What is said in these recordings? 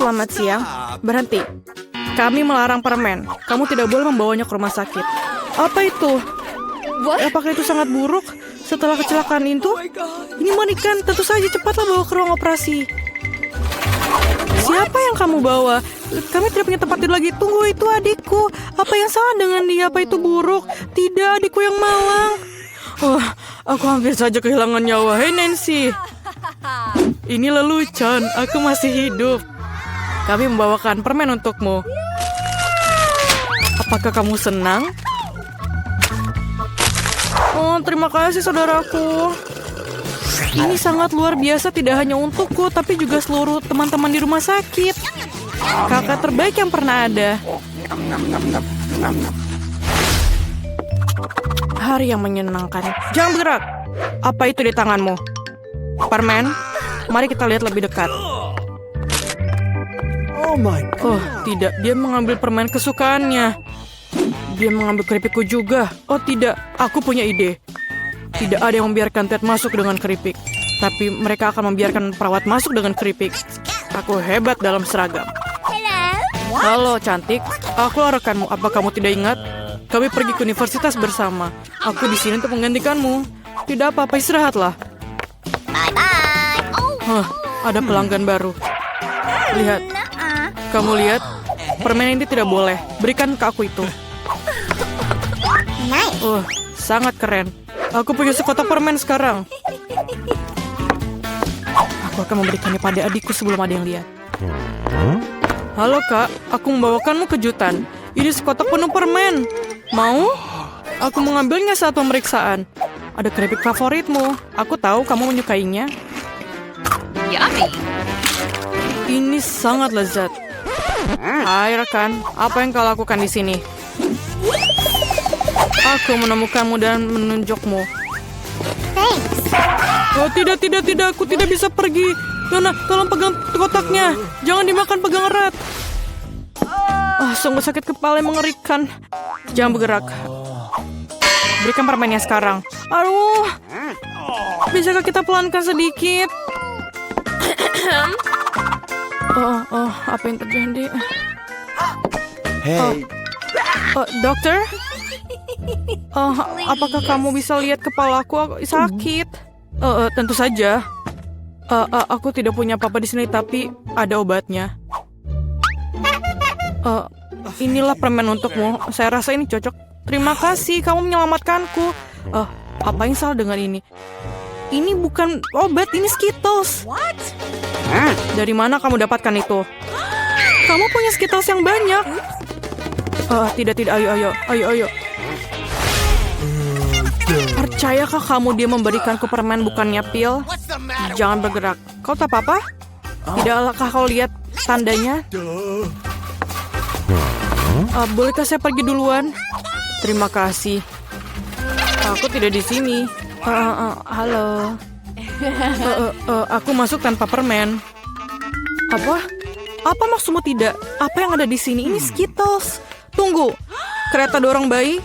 selamat siang. Berhenti. Kami melarang permen. Kamu tidak boleh membawanya ke rumah sakit. Apa itu? Apakah itu sangat buruk? Setelah kecelakaan itu? Ini mengerikan. Tentu saja cepatlah bawa ke ruang operasi. Siapa yang kamu bawa? Kami tidak punya tempat tidur lagi. Tunggu, itu adikku. Apa yang salah dengan dia? Apa itu buruk? Tidak, adikku yang malang. Aku hampir saja kehilangan nyawa. Hei Nancy. Ini lelucon. Aku masih hidup. Kami membawakan permen untukmu. Apakah kamu senang? Oh, terima kasih saudaraku. Ini sangat luar biasa, tidak hanya untukku, tapi juga seluruh teman-teman di rumah sakit. Kakak terbaik yang pernah ada. Hari yang menyenangkan. Jangan bergerak. Apa itu di tanganmu? Permen? Mari kita lihat lebih dekat. Oh, tidak. Dia mengambil permen kesukaannya. Dia mengambil keripikku juga. Oh, tidak. Aku punya ide. Tidak ada yang membiarkan Ted masuk dengan keripik. Tapi mereka akan membiarkan perawat masuk dengan keripik. Aku hebat dalam seragam. Halo, cantik. Aku rekanmu. Apa kamu tidak ingat? Kami pergi ke universitas bersama. Aku di sini untuk menggantikanmu. Tidak apa-apa, istirahatlah. Ada pelanggan baru. Lihat. Kamu lihat? Permen ini tidak boleh. Berikan ke aku itu. Sangat keren. Aku punya sekotak permen sekarang. Aku akan memberikannya pada adikku sebelum ada yang lihat. Halo kak, aku membawakanmu kejutan. Ini sekotak penuh permen. Mau? Aku mengambilnya saat pemeriksaan. Ada keripik favoritmu. Aku tahu kamu menyukainya. Yummy. Ini sangat lezat. Hai rekan, apa yang kau lakukan di sini? Aku menemukanmu dan menunjukmu. Oh tidak, aku tidak bisa pergi. Nona, tolong pegang kotaknya. Jangan dimakan, pegang erat. Sungguh sakit kepala yang mengerikan. Jangan bergerak. Berikan permennya sekarang. Aduh, bisakah kita pelankan sedikit? Apa yang terjadi? Hey. Dokter? Apakah kamu bisa lihat kepalaku? Aku sakit. Tentu saja. Aku tidak punya apa-apa di sini, tapi ada obatnya. Inilah permen untukmu. Saya rasa ini cocok. Terima kasih, kamu menyelamatkanku. Apa yang salah dengan ini? Ini bukan obat, ini Skittles. Dari mana kamu dapatkan itu? Kamu punya Skittles yang banyak. Tidak, ayo. Percayakah kamu dia memberikanku permen bukannya pil? Jangan bergerak. Kau tak apa-apa? Tidakkah kau lihat tandanya? Bolehkah saya pergi duluan? Terima kasih. Aku tidak di sini. Halo. Aku masuk tanpa permen. Apa? Apa maksudmu tidak? Apa yang ada di sini? Ini Skittles. Tunggu. Kereta dorong bayi?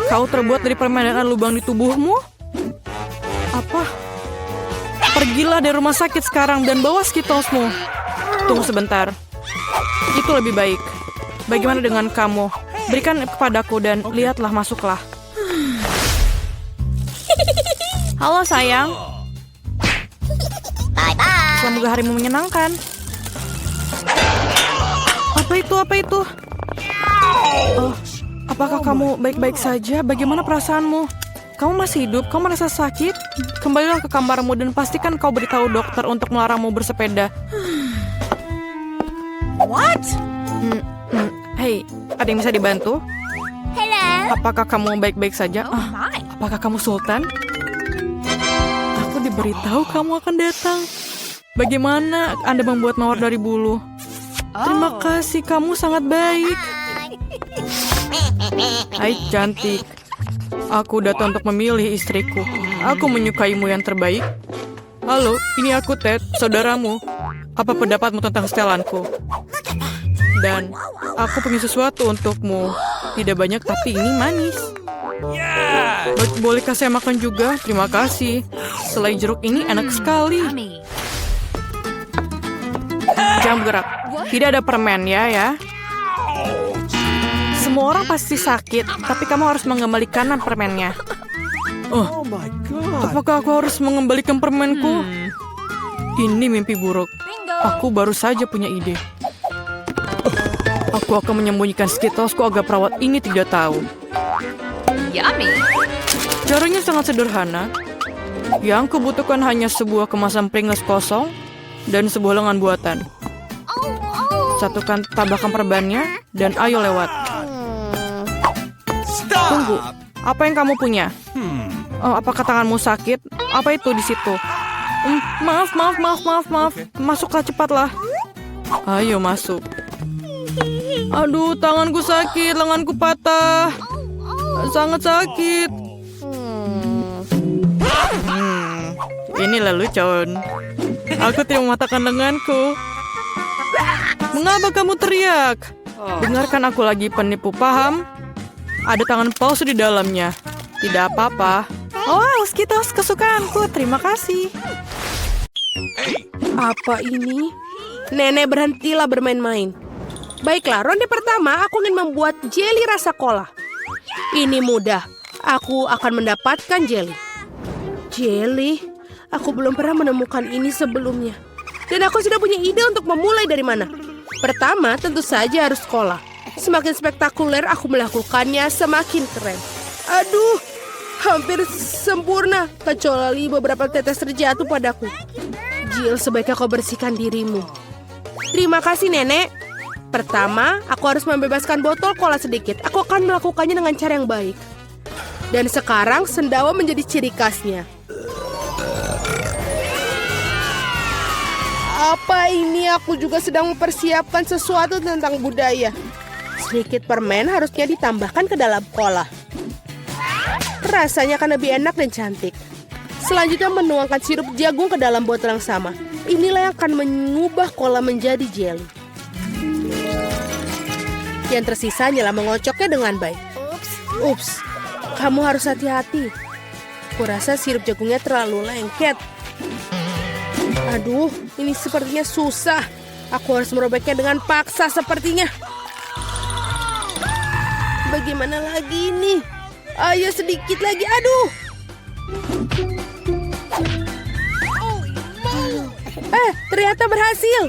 Kau terbuat dari permen dan ada lubang di tubuhmu? Apa? Pergilah dari rumah sakit sekarang dan bawa Skittlesmu. Tunggu sebentar. Itu lebih baik. Bagaimana dengan kamu? Berikan kepadaku dan lihatlah, masuklah. Halo sayang. Semoga harimu menyenangkan. Apa itu? Apakah kamu baik-baik saja? Bagaimana perasaanmu? Kamu masih hidup? Kamu merasa sakit? Kembalilah ke kamarmu dan pastikan kau beritahu dokter untuk melarangmu bersepeda. What? Hei, ada yang bisa dibantu? Hello. Apakah kamu baik-baik saja? Oh my. Apakah kamu Sultan? Aku diberitahu kamu akan datang. Bagaimana Anda membuat mawar dari bulu? Terima kasih, kamu sangat baik. Hai cantik. Aku datang untuk memilih istriku. Aku menyukaimu yang terbaik. Halo, ini aku Ted, saudaramu. Apa pendapatmu tentang setelanku? Dan aku punya sesuatu untukmu. Tidak banyak, tapi ini manis. Bolehkah saya makan juga? Terima kasih. Selai jeruk ini enak sekali. Yummy. jangan bergerak. Tidak ada permen ya. Semua orang pasti sakit, tapi kamu harus mengembalikan permennya. Oh my God. Apakah aku harus mengembalikan permenku? Ini mimpi buruk. Aku baru saja punya ide. Aku akan menyembunyikan Skittlesku agar perawat ini tidak tahu. Yummy. Caranya sangat sederhana. Yang kubutuhkan hanya sebuah kemasan Pringles kosong dan sebuah lengan buatan. Satukan tabakan perbannya dan ayo lewat. Tunggu, apa yang kamu punya? Apakah tanganmu sakit? Apa itu di situ? Maaf. Masuklah cepatlah. Ayo masuk. Aduh, tanganku sakit, lenganku patah. Sangat sakit. Ini lelucon. Aku tidak mematahkan lenganku. Mengapa kamu teriak? Dengarkan aku lagi, penipu, paham? Ada tangan palsu di dalamnya. Tidak apa-apa. Oh, Skittles kesukaanku. Terima kasih. Apa ini? Nenek, berhentilah bermain-main. Baiklah, ronde pertama aku ingin membuat jelly rasa cola. Ini mudah. Aku akan mendapatkan jelly. Jelly? Aku belum pernah menemukan ini sebelumnya. Dan aku sudah punya ide untuk memulai dari mana. Pertama, tentu saja harus cola. Semakin spektakuler aku melakukannya, semakin keren. Aduh, hampir sempurna. Kecuali beberapa tetes terjatuh padaku. Jill, sebaiknya kau bersihkan dirimu. Terima kasih, Nenek. Pertama, aku harus membebaskan botol cola sedikit. Aku akan melakukannya dengan cara yang baik. Dan sekarang, sendawa menjadi ciri khasnya. Apa ini? Aku juga sedang mempersiapkan sesuatu tentang budaya. Sedikit permen harusnya ditambahkan ke dalam cola. Rasanya akan lebih enak dan cantik. Selanjutnya menuangkan sirup jagung ke dalam botol yang sama. Inilah yang akan mengubah cola menjadi jelly. Yang tersisa hanyalah mengocoknya dengan baik. Ups, kamu harus hati-hati. Kurasa sirup jagungnya terlalu lengket. Aduh, ini sepertinya susah. Aku harus merobeknya dengan paksa sepertinya. Bagaimana lagi ini? Ayo sedikit lagi, aduh. Ternyata berhasil.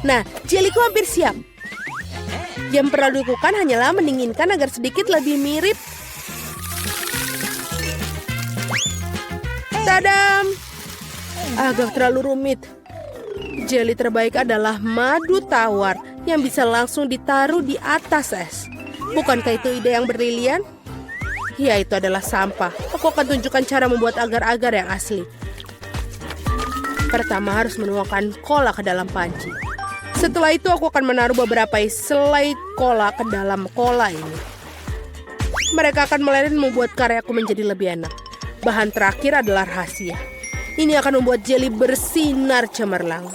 Nah, jeliku hampir siap. Yang perlu dilakukan hanyalah mendinginkan agar sedikit lebih mirip. Tadam! Agak terlalu rumit. Jelly terbaik adalah madu tawar yang bisa langsung ditaruh di atas es. Bukankah itu ide yang brilian? Ya, itu adalah sampah. Aku akan tunjukkan cara membuat agar-agar yang asli. Pertama harus menuangkan cola ke dalam panci. Setelah itu aku akan menaruh beberapa selai cola ke dalam cola ini. Mereka akan meleleh dan membuat karyaku menjadi lebih enak. Bahan terakhir adalah rahasia. Ini akan membuat jelly bersinar cemerlang.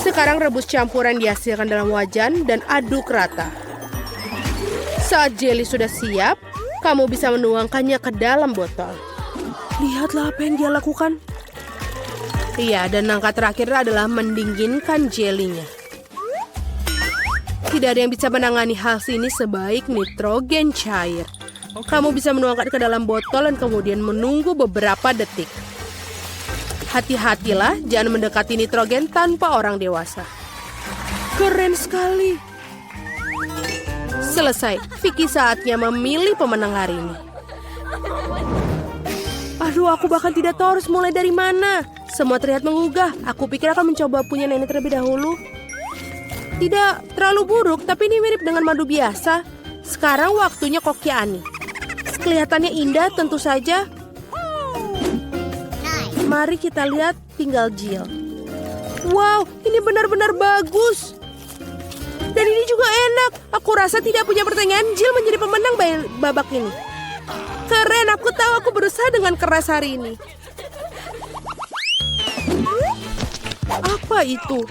Sekarang rebus campuran yang dihasilkan dalam wajan dan aduk rata. Saat jelly sudah siap, kamu bisa menuangkannya ke dalam botol. Lihatlah apa yang dia lakukan. Iya, dan langkah terakhir adalah mendinginkan jelinya. Tidak ada yang bisa menangani hal ini sebaik nitrogen cair. Kamu bisa menuangkan ke dalam botol dan kemudian menunggu beberapa detik. Hati-hatilah, jangan mendekati nitrogen tanpa orang dewasa. Keren sekali. Selesai, Vicky saatnya memilih pemenang hari ini. Aduh, aku bahkan tidak tahu harus mulai dari mana. Semua terlihat menggugah. Aku pikir akan mencoba punya nenek terlebih dahulu. Tidak terlalu buruk, tapi ini mirip dengan madu biasa. Sekarang waktunya koki Ani. Kelihatannya indah tentu saja. Mari kita lihat tinggal Jill. Wow, ini benar-benar bagus. Dan ini juga enak. Aku rasa tidak punya pertanyaan, Jill menjadi pemenang babak ini. Keren, aku tahu aku berusaha dengan keras hari ini. Apa itu?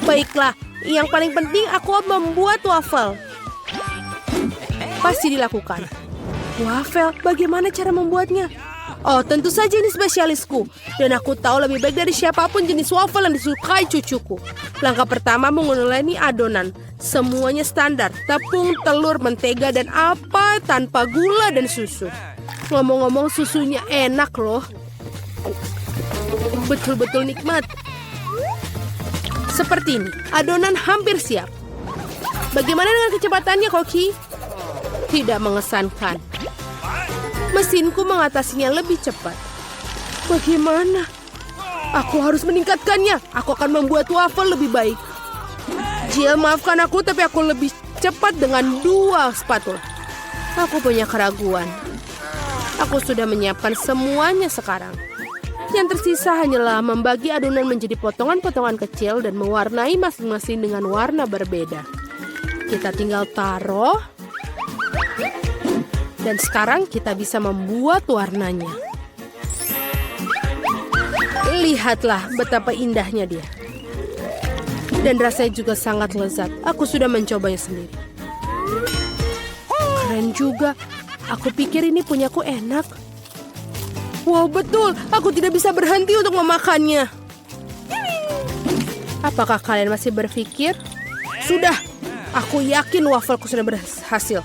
Baiklah, yang paling penting aku membuat wafel. Pasti dilakukan. Wafel, bagaimana cara membuatnya? Oh, tentu saja ini spesialisku. Dan aku tahu lebih baik dari siapapun jenis waffle yang disukai cucuku. Langkah pertama menguleni adonan. Semuanya standar. Tepung, telur, mentega, dan apa tanpa gula dan susu. Ngomong-ngomong susunya enak loh. Betul-betul nikmat. Seperti ini, adonan hampir siap. Bagaimana dengan kecepatannya, Koki? Tidak mengesankan. Mesinku mengatasinya lebih cepat. Bagaimana? Aku harus meningkatkannya. Aku akan membuat waffle lebih baik. Jill, maafkan aku, tapi aku lebih cepat dengan 2 spatula. Aku punya keraguan. Aku sudah menyiapkan semuanya sekarang. Yang tersisa hanyalah membagi adonan menjadi potongan-potongan kecil dan mewarnai masing-masing dengan warna berbeda. Kita tinggal taruh. Dan sekarang kita bisa membuat warnanya. Lihatlah betapa indahnya dia. Dan rasanya juga sangat lezat. Aku sudah mencobanya sendiri. Keren juga. Aku pikir ini punyaku enak. Wow, betul. Aku tidak bisa berhenti untuk memakannya. Apakah kalian masih berpikir? Sudah. Aku yakin wafelku sudah berhasil.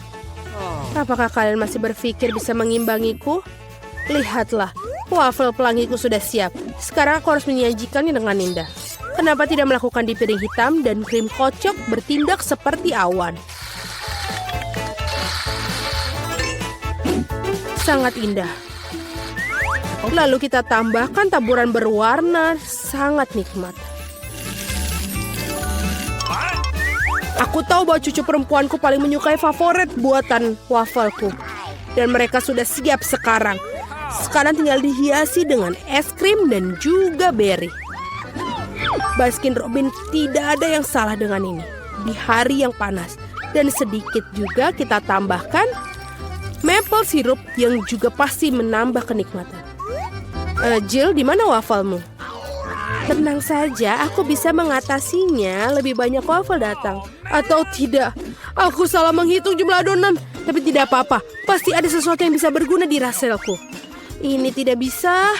Apakah kalian masih berpikir bisa mengimbangiku? Lihatlah, waffle pelangiku sudah siap. Sekarang aku harus menyajikannya dengan indah. Kenapa tidak melakukan di piring hitam dan krim kocok bertindak seperti awan? Sangat indah. Lalu kita tambahkan taburan berwarna, sangat nikmat. Aku tahu bahwa cucu perempuanku paling menyukai favorit buatan wafelku. Dan mereka sudah siap sekarang. Sekarang tinggal dihiasi dengan es krim dan juga berry. Baskin Robbins, tidak ada yang salah dengan ini. Di hari yang panas. Dan sedikit juga kita tambahkan maple syrup yang juga pasti menambah kenikmatan. Jill, di mana wafelmu? Tenang saja, aku bisa mengatasinya. Lebih banyak waffle datang. Atau tidak, aku salah menghitung jumlah adonan. Tapi tidak apa-apa, pasti ada sesuatu yang bisa berguna di raselku. Ini tidak bisa.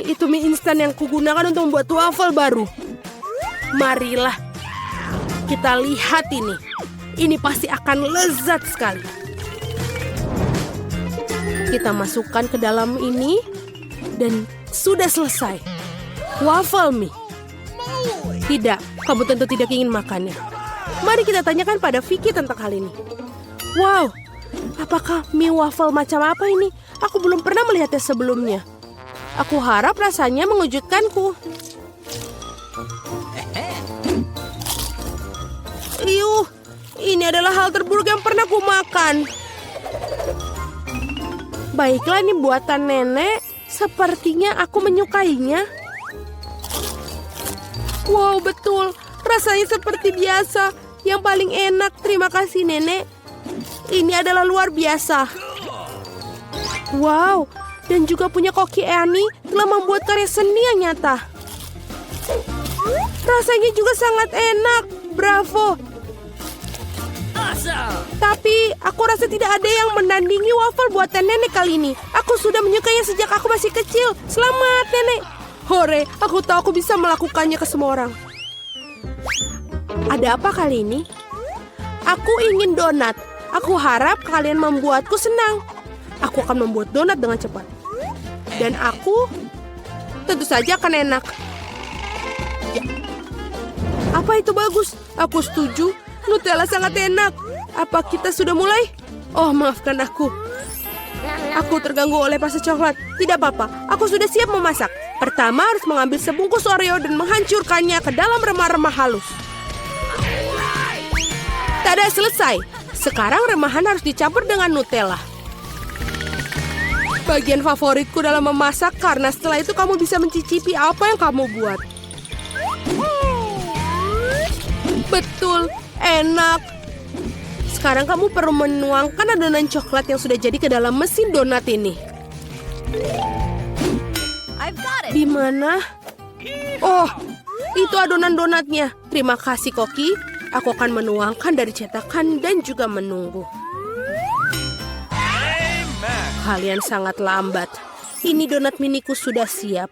Itu mie instan yang kugunakan untuk membuat waffle baru. Marilah, kita lihat ini. Ini pasti akan lezat sekali. Kita masukkan ke dalam ini. Dan sudah selesai. Waffle mie. Tidak, kamu tentu tidak ingin makannya. Mari kita tanyakan pada Vicky tentang hal ini. Wow, apakah mie waffle macam apa ini? Aku belum pernah melihatnya sebelumnya. Aku harap rasanya mengejutkanku. Iuh, ini adalah hal terburuk yang pernah ku makan. Baiklah, ini buatan nenek. Sepertinya aku menyukainya. Wow, betul. Rasanya seperti biasa. Yang paling enak. Terima kasih, Nenek. Ini adalah luar biasa. Wow. Dan juga punya Koki Annie telah membuat karya seni yang nyata. Rasanya juga sangat enak. Bravo. Tapi aku rasa tidak ada yang menandingi waffle buatan nenek kali ini. Aku sudah menyukainya sejak aku masih kecil. Selamat, Nenek. Hore, aku tahu aku bisa melakukannya ke semua orang. Ada apa kali ini? Aku ingin donat. Aku harap kalian membuatku senang. Aku akan membuat donat dengan cepat. Dan aku tentu saja akan enak. Apa itu bagus? Aku setuju. Nutella sangat enak. Apa kita sudah mulai? Oh, maafkan aku. Aku terganggu oleh pasta coklat. Tidak apa-apa, aku sudah siap memasak. Pertama harus mengambil sebungkus Oreo dan menghancurkannya ke dalam remah-remah halus. Tada, selesai. Sekarang remahan harus dicampur dengan Nutella. Bagian favoritku dalam memasak karena setelah itu kamu bisa mencicipi apa yang kamu buat. Betul, enak. Sekarang kamu perlu menuangkan adonan coklat yang sudah jadi ke dalam mesin donat ini. Di mana? Oh, itu adonan donatnya. Terima kasih, Koki. Aku akan menuangkan dari cetakan dan juga menunggu. Amen. Kalian sangat lambat. Ini donat miniku sudah siap.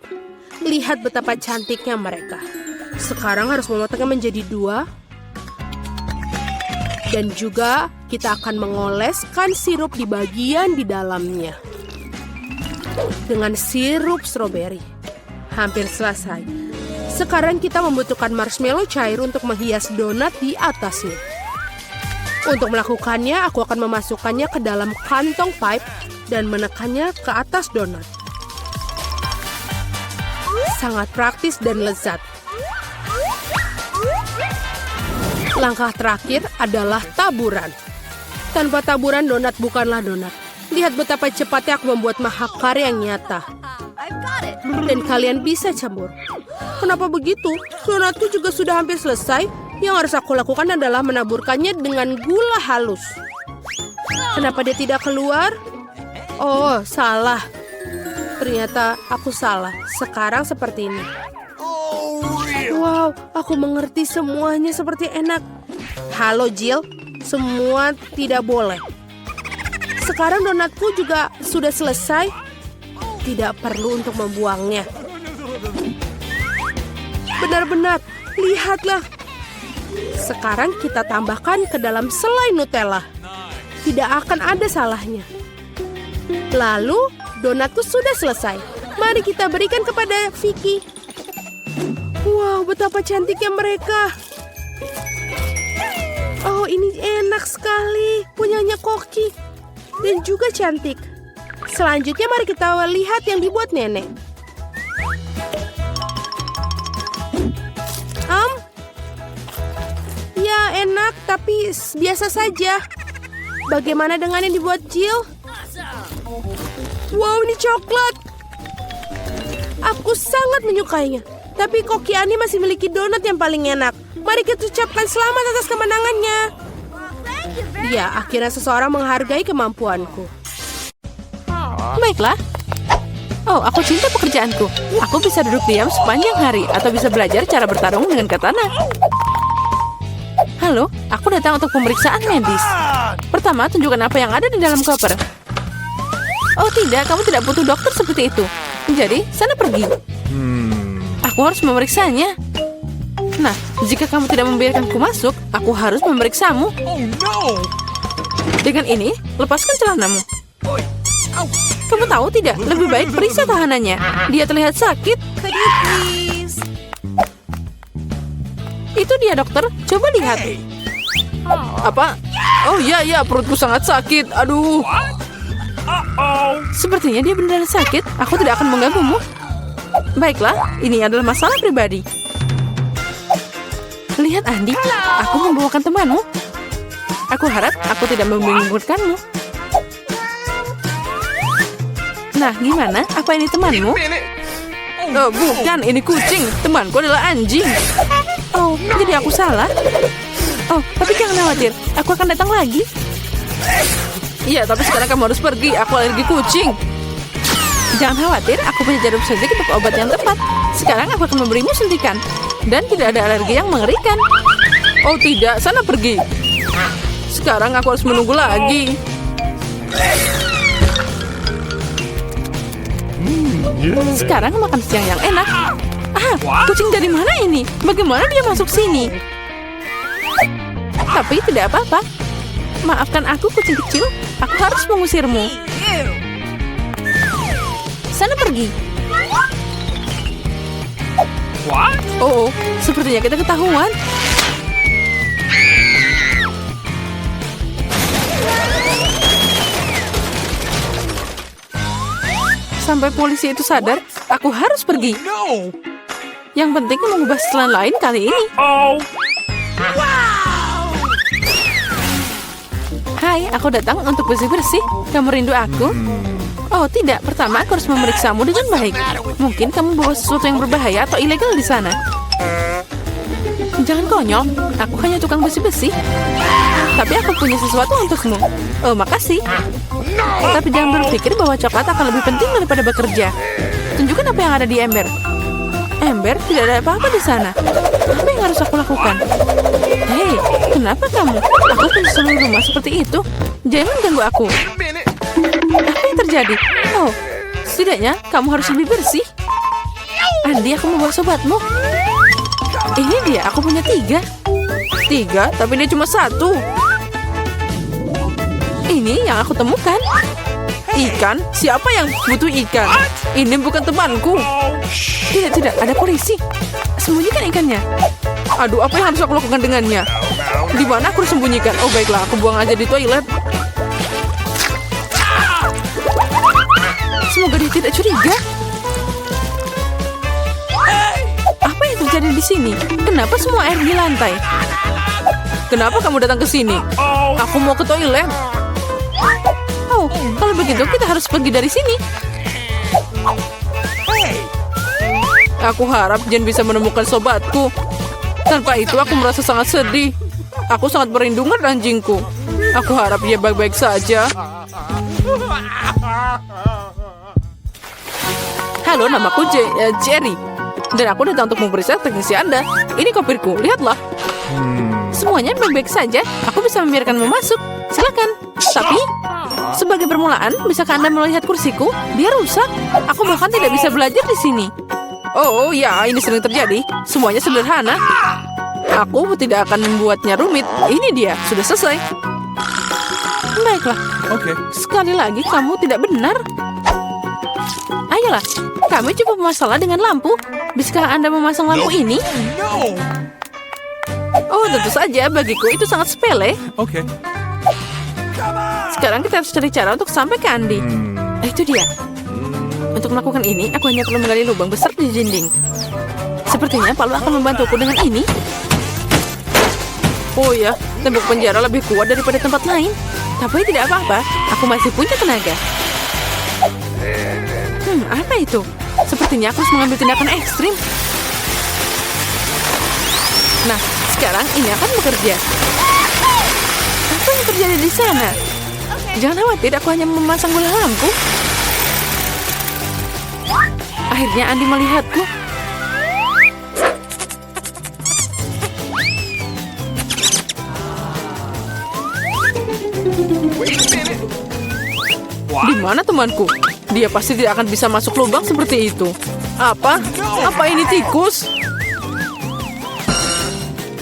Lihat betapa cantiknya mereka. Sekarang harus memotongnya menjadi 2. Dan juga kita akan mengoleskan sirup di bagian di dalamnya. Dengan sirup stroberi. Hampir selesai. Sekarang kita membutuhkan marshmallow cair untuk menghias donat di atasnya. Untuk melakukannya, aku akan memasukkannya ke dalam kantong pipe dan menekannya ke atas donat. Sangat praktis dan lezat. Langkah terakhir adalah taburan. Tanpa taburan, donat bukanlah donat. Lihat betapa cepatnya aku membuat mahakarya yang nyata. Dan kalian bisa campur. Kenapa begitu? Donatku juga sudah hampir selesai. Yang harus aku lakukan adalah menaburkannya dengan gula halus. Kenapa dia tidak keluar? Oh, salah. Ternyata aku salah. Sekarang seperti ini. Wow, aku mengerti semuanya seperti enak. Halo Jill, semua tidak boleh. Sekarang donatku juga sudah selesai. Tidak perlu untuk membuangnya. Benar-benar, lihatlah. Sekarang kita tambahkan ke dalam selai Nutella. Tidak akan ada salahnya. Lalu, donatku sudah selesai. Mari kita berikan kepada Vicky. Wow, betapa cantiknya mereka. Oh, ini enak sekali. Punyanya Koki. Dan juga cantik. Selanjutnya mari kita lihat yang dibuat nenek. Ya, enak, tapi biasa saja. Bagaimana dengan yang dibuat Jill? Wow, ini coklat. Aku sangat menyukainya. Tapi Koki Ani masih memiliki donat yang paling enak. Mari kita ucapkan selamat atas kemenangannya. Ya, akhirnya seseorang menghargai kemampuanku. Baiklah. Oh, aku cinta pekerjaanku. Aku bisa duduk diam sepanjang hari atau bisa belajar cara bertarung dengan katana. Halo, aku datang untuk pemeriksaan medis. Pertama, tunjukkan apa yang ada di dalam koper. Oh tidak, kamu tidak butuh dokter seperti itu. Jadi, sana pergi. Aku harus memeriksanya. Nah, jika kamu tidak membiarkanku masuk, aku harus memeriksamu. Dengan ini, lepaskan celanamu. Kamu tahu tidak, lebih baik periksa tahanannya. Dia terlihat sakit. Itu dia dokter, coba lihat. Apa? Oh iya, perutku sangat sakit. Aduh. Sepertinya dia benar sakit. Aku tidak akan mengganggumu. Baiklah, ini adalah masalah pribadi. Lihat Andi, aku membawakan temanmu. Aku harap aku tidak membingungkanmu. Nah, gimana? Apa ini temanmu? Oh, bukan, ini kucing. Temanku adalah anjing. Oh, jadi aku salah. Oh, tapi jangan khawatir. Aku akan datang lagi. Iya, tapi sekarang kamu harus pergi. Aku alergi kucing. Jangan khawatir, aku punya jarum suntik untuk obat yang tepat. Sekarang aku akan memberimu suntikan. Dan tidak ada alergi yang mengerikan. Oh tidak, sana pergi. Sekarang aku harus menunggu lagi. Sekarang makan siang yang enak. Kucing dari mana ini? Bagaimana dia masuk sini? Tapi tidak apa-apa. Maafkan aku kucing kecil. Aku harus mengusirmu. Sana pergi. Oh, sepertinya kita ketahuan. Sampai polisi itu sadar, aku harus pergi. Yang penting mengubah setelan lain kali ini. Hai, aku datang untuk bersih-bersih. Kamu rindu aku? Oh tidak, pertama aku harus memeriksamu dengan baik. Mungkin kamu bawa sesuatu yang berbahaya atau ilegal di sana. Jangan konyol, aku hanya tukang bersih-bersih. Tapi aku punya sesuatu untukmu. Oh, makasih. Tapi jangan berpikir bahwa coklat akan lebih penting daripada bekerja. Tunjukkan apa yang ada di ember. Ember, tidak ada apa-apa di sana. Apa yang harus aku lakukan? Hei, kenapa kamu? Aku punya seluruh rumah seperti itu. Jangan ganggu aku. Apa yang terjadi? Oh, setidaknya kamu harus lebih bersih. Andi, aku mau bawa sobatmu. Ini dia, aku punya 3. 3, tapi dia cuma 1. Ini yang aku temukan. Ikan? Siapa yang butuh ikan? Ini bukan temanku. Tidak, ada polisi. Sembunyikan ikannya. Aduh, apa yang harus aku lakukan dengannya? Di mana aku harus sembunyikan? Oh, baiklah, aku buang aja di toilet. Semoga dia tidak curiga. Apa yang terjadi di sini? Kenapa semua air di lantai? Kenapa kamu datang ke sini? Aku mau ke toilet. Oh, kalau begitu kita harus pergi dari sini. Aku harap Jen bisa menemukan sobatku. Tanpa itu aku merasa sangat sedih. Aku sangat merindukan anjingku. Aku harap dia baik-baik saja. Halo, namaku Jerry. Dan aku datang untuk memeriksa teknisi Anda. Ini kopirku, lihatlah. Semuanya baik-baik saja. Aku bisa membiarkanmu masuk. Silakan. Tapi, sebagai permulaan, bisakah Anda melihat kursiku? Dia rusak. Aku bahkan tidak bisa belajar di sini. Oh ya, ini sering terjadi. Semuanya sederhana. Aku tidak akan membuatnya rumit. Ini dia, sudah selesai. Baiklah. Oke. Sekali lagi, kamu tidak benar. Ayolah, kami cukup masalah dengan lampu. Bisakah Anda memasang lampu ini? No. Oh, tentu saja. Bagiku itu sangat sepele. Oke. Sekarang kita harus cari cara untuk sampai ke Andi. Itu dia. Untuk melakukan ini, aku hanya perlu menggali lubang besar di dinding. Sepertinya Palu akan membantuku dengan ini. Oh ya, tembok penjara lebih kuat daripada tempat lain. Tapi tidak apa-apa, aku masih punya tenaga. Apa itu? Sepertinya aku harus mengambil tindakan ekstrim. Nah, sekarang ini akan bekerja. Apa yang terjadi di sana? Jangan khawatir, aku hanya memasang bola lampu. Akhirnya Andi melihatku. Di mana temanku? Dia pasti tidak akan bisa masuk lubang seperti itu. Apa? Apa ini tikus?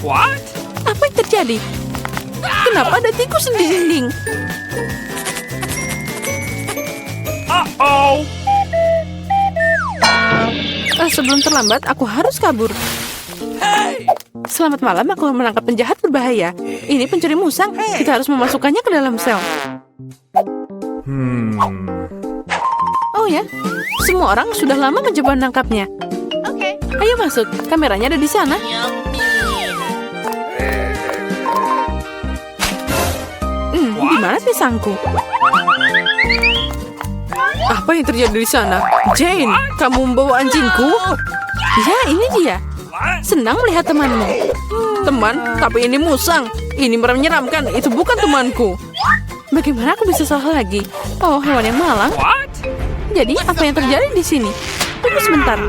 What? Apa yang terjadi? Kenapa ada tikus di dinding? Uh-oh. Sebelum terlambat, aku harus kabur. Selamat malam, aku menangkap penjahat berbahaya. Ini pencuri musang. Kita harus memasukkannya ke dalam sel. Oh ya, semua orang sudah lama mencoba menangkapnya. Ayo masuk, kameranya ada di sana. Di mana pisangku? Apa yang terjadi di sana? Jane, kamu membawa anjingku? Ya, ini dia. Senang melihat temanmu. Teman, tapi ini musang. Ini menyeramkan. Itu bukan temanku. Bagaimana aku bisa salah lagi? Oh, hewan yang malang. Jadi, apa yang terjadi di sini? Tunggu sebentar.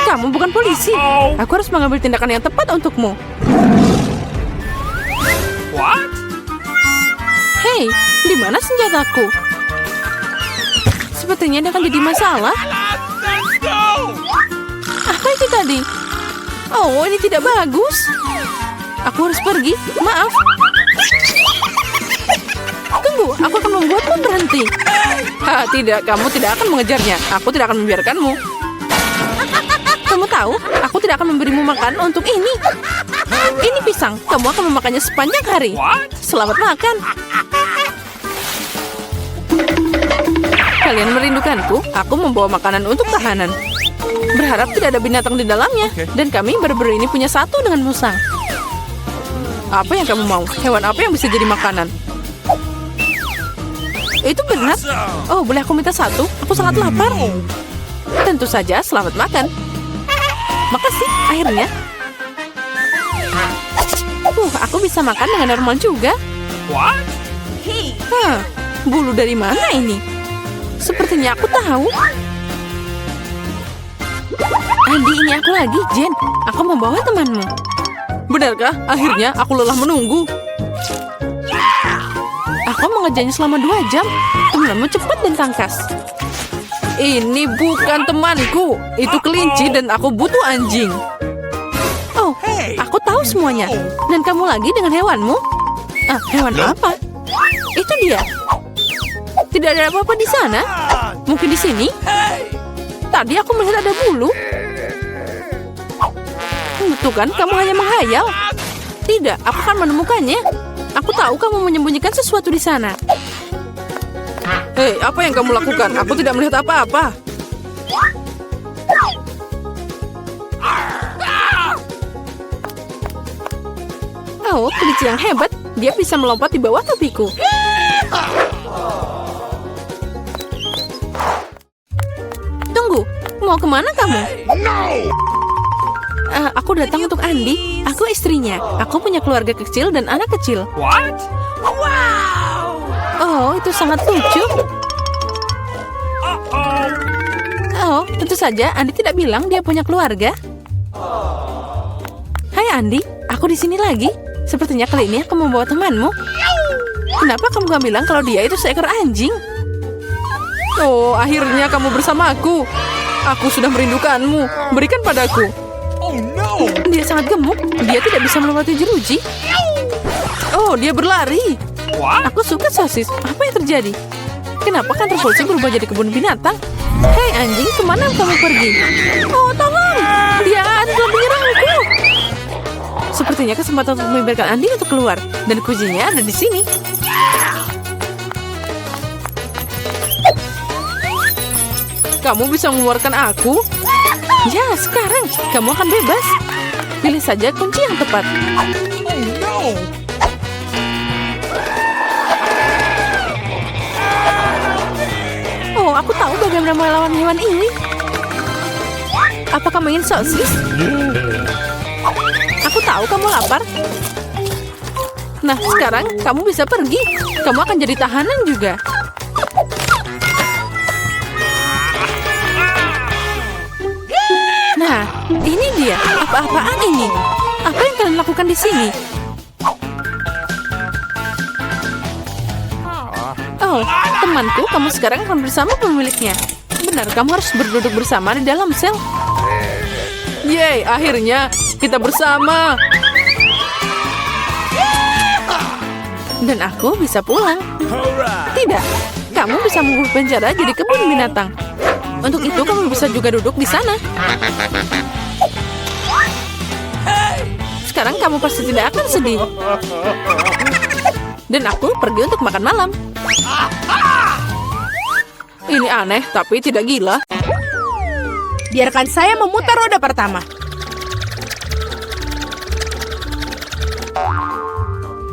Kamu bukan polisi. Aku harus mengambil tindakan yang tepat untukmu. Hei, di mana senjataku? Sepertinya dia akan jadi masalah. Apa itu tadi? Oh, ini tidak bagus. Aku harus pergi. Maaf. Tunggu, aku akan membuatmu berhenti. Tidak, kamu tidak akan mengejarnya. Aku tidak akan membiarkanmu. Kamu tahu, aku tidak akan memberimu makan untuk ini. Ini pisang. Kamu akan memakannya sepanjang hari. Selamat makan. Kalian merindukanku? Aku membawa makanan untuk tahanan. Berharap tidak ada binatang di dalamnya. Dan kami baru-baru ini punya satu dengan musang. Apa yang kamu mau? Hewan apa yang bisa jadi makanan? Itu benar. Oh, boleh aku minta satu? Aku sangat lapar. Tentu saja, selamat makan. Makasih, akhirnya. Aku bisa makan dengan normal juga. Bulu dari mana ini? Sepertinya aku tahu. Andi, ini aku lagi, Jen. Aku membawa temanmu. Benarkah? Akhirnya aku lelah menunggu. Aku mengejarnya selama 2 jam. Temanmu cepat dan tangkas. Ini bukan temanku. Itu kelinci dan aku butuh anjing. Oh, aku tahu semuanya. Dan kamu lagi dengan hewanmu? Ah, hewan apa? Itu dia. Tidak ada apa-apa di sana. Mungkin di sini. Tadi aku melihat ada bulu. Tuh kan, kamu hanya menghayal. Tidak, aku akan menemukannya. Aku tahu kamu menyembunyikan sesuatu di sana. Hei, apa yang kamu lakukan? Aku tidak melihat apa-apa. Oh, kelinci yang hebat. Dia bisa melompat di bawah topiku. Tunggu, mau kemana kamu? Aku datang untuk Andi. Aku istrinya. Aku punya keluarga kecil dan anak kecil. What? Wow! Oh, itu sangat lucu. Oh, tentu saja Andi tidak bilang dia punya keluarga. Hai Andi, aku di sini lagi. Sepertinya kali ini aku membawa temanmu. Kenapa kamu gak bilang kalau dia itu seekor anjing? Oh, akhirnya kamu bersama aku. Aku sudah merindukanmu. Berikan padaku. Oh no! Dia sangat gemuk. Dia tidak bisa melewati jeruji. Oh, dia berlari. What? Aku suka sosis. Apa yang terjadi? Kenapa kantor polisi berubah jadi kebun binatang? Hei anjing, kemana kamu pergi? Oh, tolong! Dia telah menyerangku. Sepertinya kesempatan untuk membiarkan Andi untuk keluar. Dan kuncinya ada di sini. Kamu bisa mengeluarkan aku? Ya, sekarang kamu akan bebas. Pilih saja kunci yang tepat. Oh no! Oh, aku tahu bagaimana melawan hewan ini. Apa kamu ingin sosis? Aku tahu kamu lapar. Nah, sekarang kamu bisa pergi. Kamu akan jadi tahanan juga. Nah, ini dia. Apa-apaan ini? Apa yang kalian lakukan di sini? Oh, temanku, kamu sekarang akan bersama pemiliknya. Benar, kamu harus berduduk bersama di dalam sel. Yeay, akhirnya kita bersama. Dan aku bisa pulang. Tidak, kamu bisa mengubah penjara jadi kebun binatang. Untuk itu kamu bisa juga duduk di sana. Sekarang kamu pasti tidak akan sedih. Dan aku pergi untuk makan malam. Ini aneh, tapi tidak gila. Biarkan saya memutar roda pertama.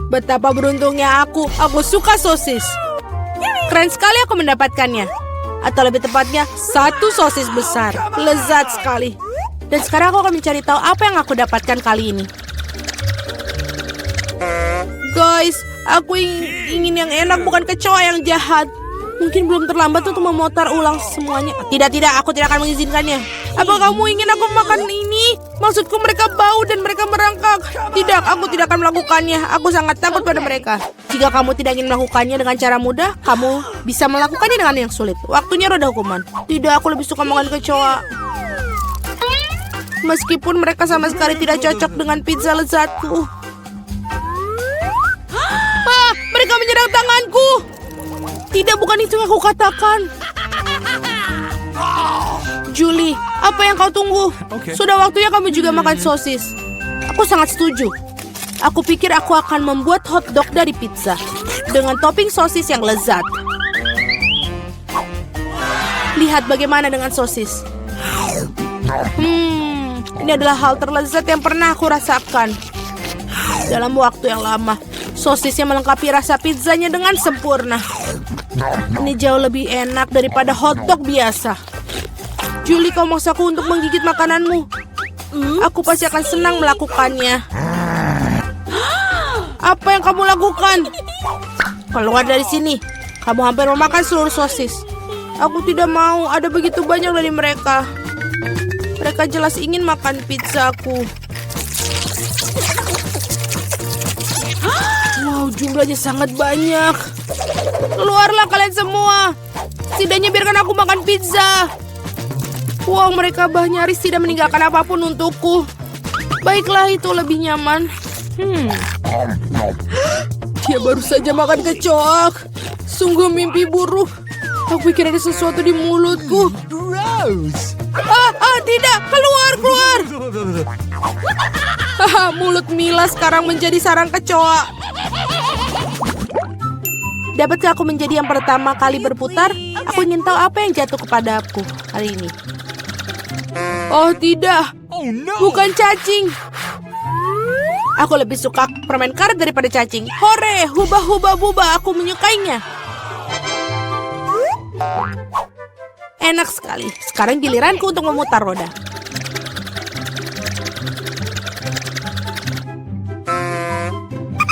Betapa beruntungnya aku. Aku suka sosis. Keren sekali aku mendapatkannya. Atau lebih tepatnya, satu sosis besar. Lezat sekali. Dan sekarang aku akan mencari tahu apa yang aku dapatkan kali ini. Guys, aku ingin yang enak, bukan kecoa yang jahat. Mungkin belum terlambat untuk memutar ulang semuanya. Tidak, aku tidak akan mengizinkannya. Apa kamu ingin aku makan ini? Maksudku mereka bau dan mereka merangkak. Tidak, aku tidak akan melakukannya. Aku sangat takut pada mereka. Jika kamu tidak ingin melakukannya dengan cara mudah, kamu bisa melakukannya dengan yang sulit. Waktunya roda hukuman. Tidak, aku lebih suka makan kecoa. Meskipun mereka sama sekali tidak cocok dengan pizza lezatku. Ah, mereka menyerang tanganku. Tidak, bukan itu yang aku katakan. Julie, apa yang kau tunggu? Sudah waktunya kamu juga makan sosis. Aku sangat setuju. Aku pikir aku akan membuat hotdog dari pizza dengan topping sosis yang lezat. Lihat bagaimana dengan sosis. Ini adalah hal terlezat yang pernah aku rasakan. Dalam waktu yang lama, sosisnya melengkapi rasa pizzanya dengan sempurna. Ini jauh lebih enak daripada hotdog biasa. Julie, kau maksaku untuk menggigit makananmu. Aku pasti akan senang melakukannya. Apa yang kamu lakukan? Keluar dari sini. Kamu hampir memakan seluruh sosis. Aku tidak mau, ada begitu banyak dari mereka. Mereka jelas ingin makan pizzaku. Wow, jumlahnya sangat banyak. Keluarlah kalian semua. Setidaknya biarkan aku makan pizza. Wow, mereka nyaris tidak meninggalkan apapun untukku. Baiklah, itu lebih nyaman. Dia baru saja makan kecoak. Sungguh mimpi buruk. Aku pikir ada sesuatu di mulutku. Gross. Tidak, keluar. Mulut Mila sekarang menjadi sarang kecoa. Dapatkah aku menjadi yang pertama kali berputar? Aku ingin tahu apa yang jatuh kepada aku kali ini. Oh tidak, Oh no. bukan cacing. Aku lebih suka permen karet daripada cacing. Hore, huba buba, aku menyukainya. Enak sekali. Sekarang giliranku untuk memutar roda.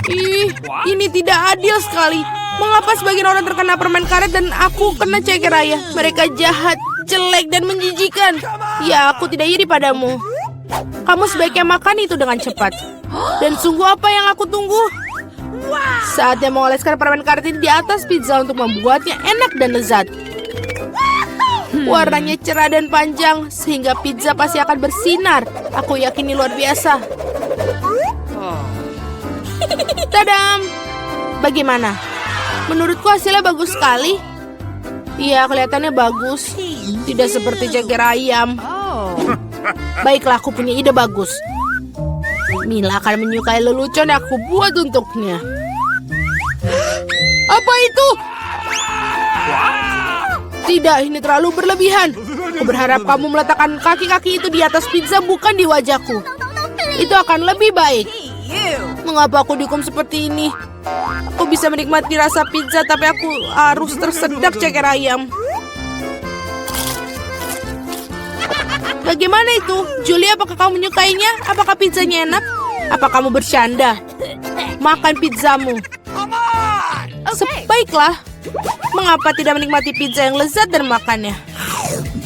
Ih, ini tidak adil sekali. Mengapa sebagian orang terkena permen karet dan aku kena ceker raya? Mereka jahat, jelek, dan menjijikan. Ya, aku tidak iri padamu. Kamu sebaiknya makan itu dengan cepat. Dan sungguh apa yang aku tunggu? Saatnya mengoleskan permen karet ini di atas pizza untuk membuatnya enak dan lezat. Warnanya cerah dan panjang, sehingga pizza pasti akan bersinar. Aku yakin ini luar biasa. Tadam! Bagaimana? Menurutku hasilnya bagus sekali. Iya, kelihatannya bagus. Tidak seperti ceker ayam. Baiklah, aku punya ide bagus. Mila akan menyukai lelucon yang aku buat untuknya. Apa itu? Tidak, ini terlalu berlebihan. Aku berharap kamu meletakkan kaki-kaki itu di atas pizza, bukan di wajahku. Itu akan lebih baik. Mengapa aku dihukum seperti ini? Aku bisa menikmati rasa pizza, tapi aku harus tersedak ceker ayam. Bagaimana itu? Julie, apakah kamu menyukainya? Apakah pizzanya enak? Apa kamu bercanda? Makan pizzamu. Baiklah. Mengapa tidak menikmati pizza yang lezat dan makannya?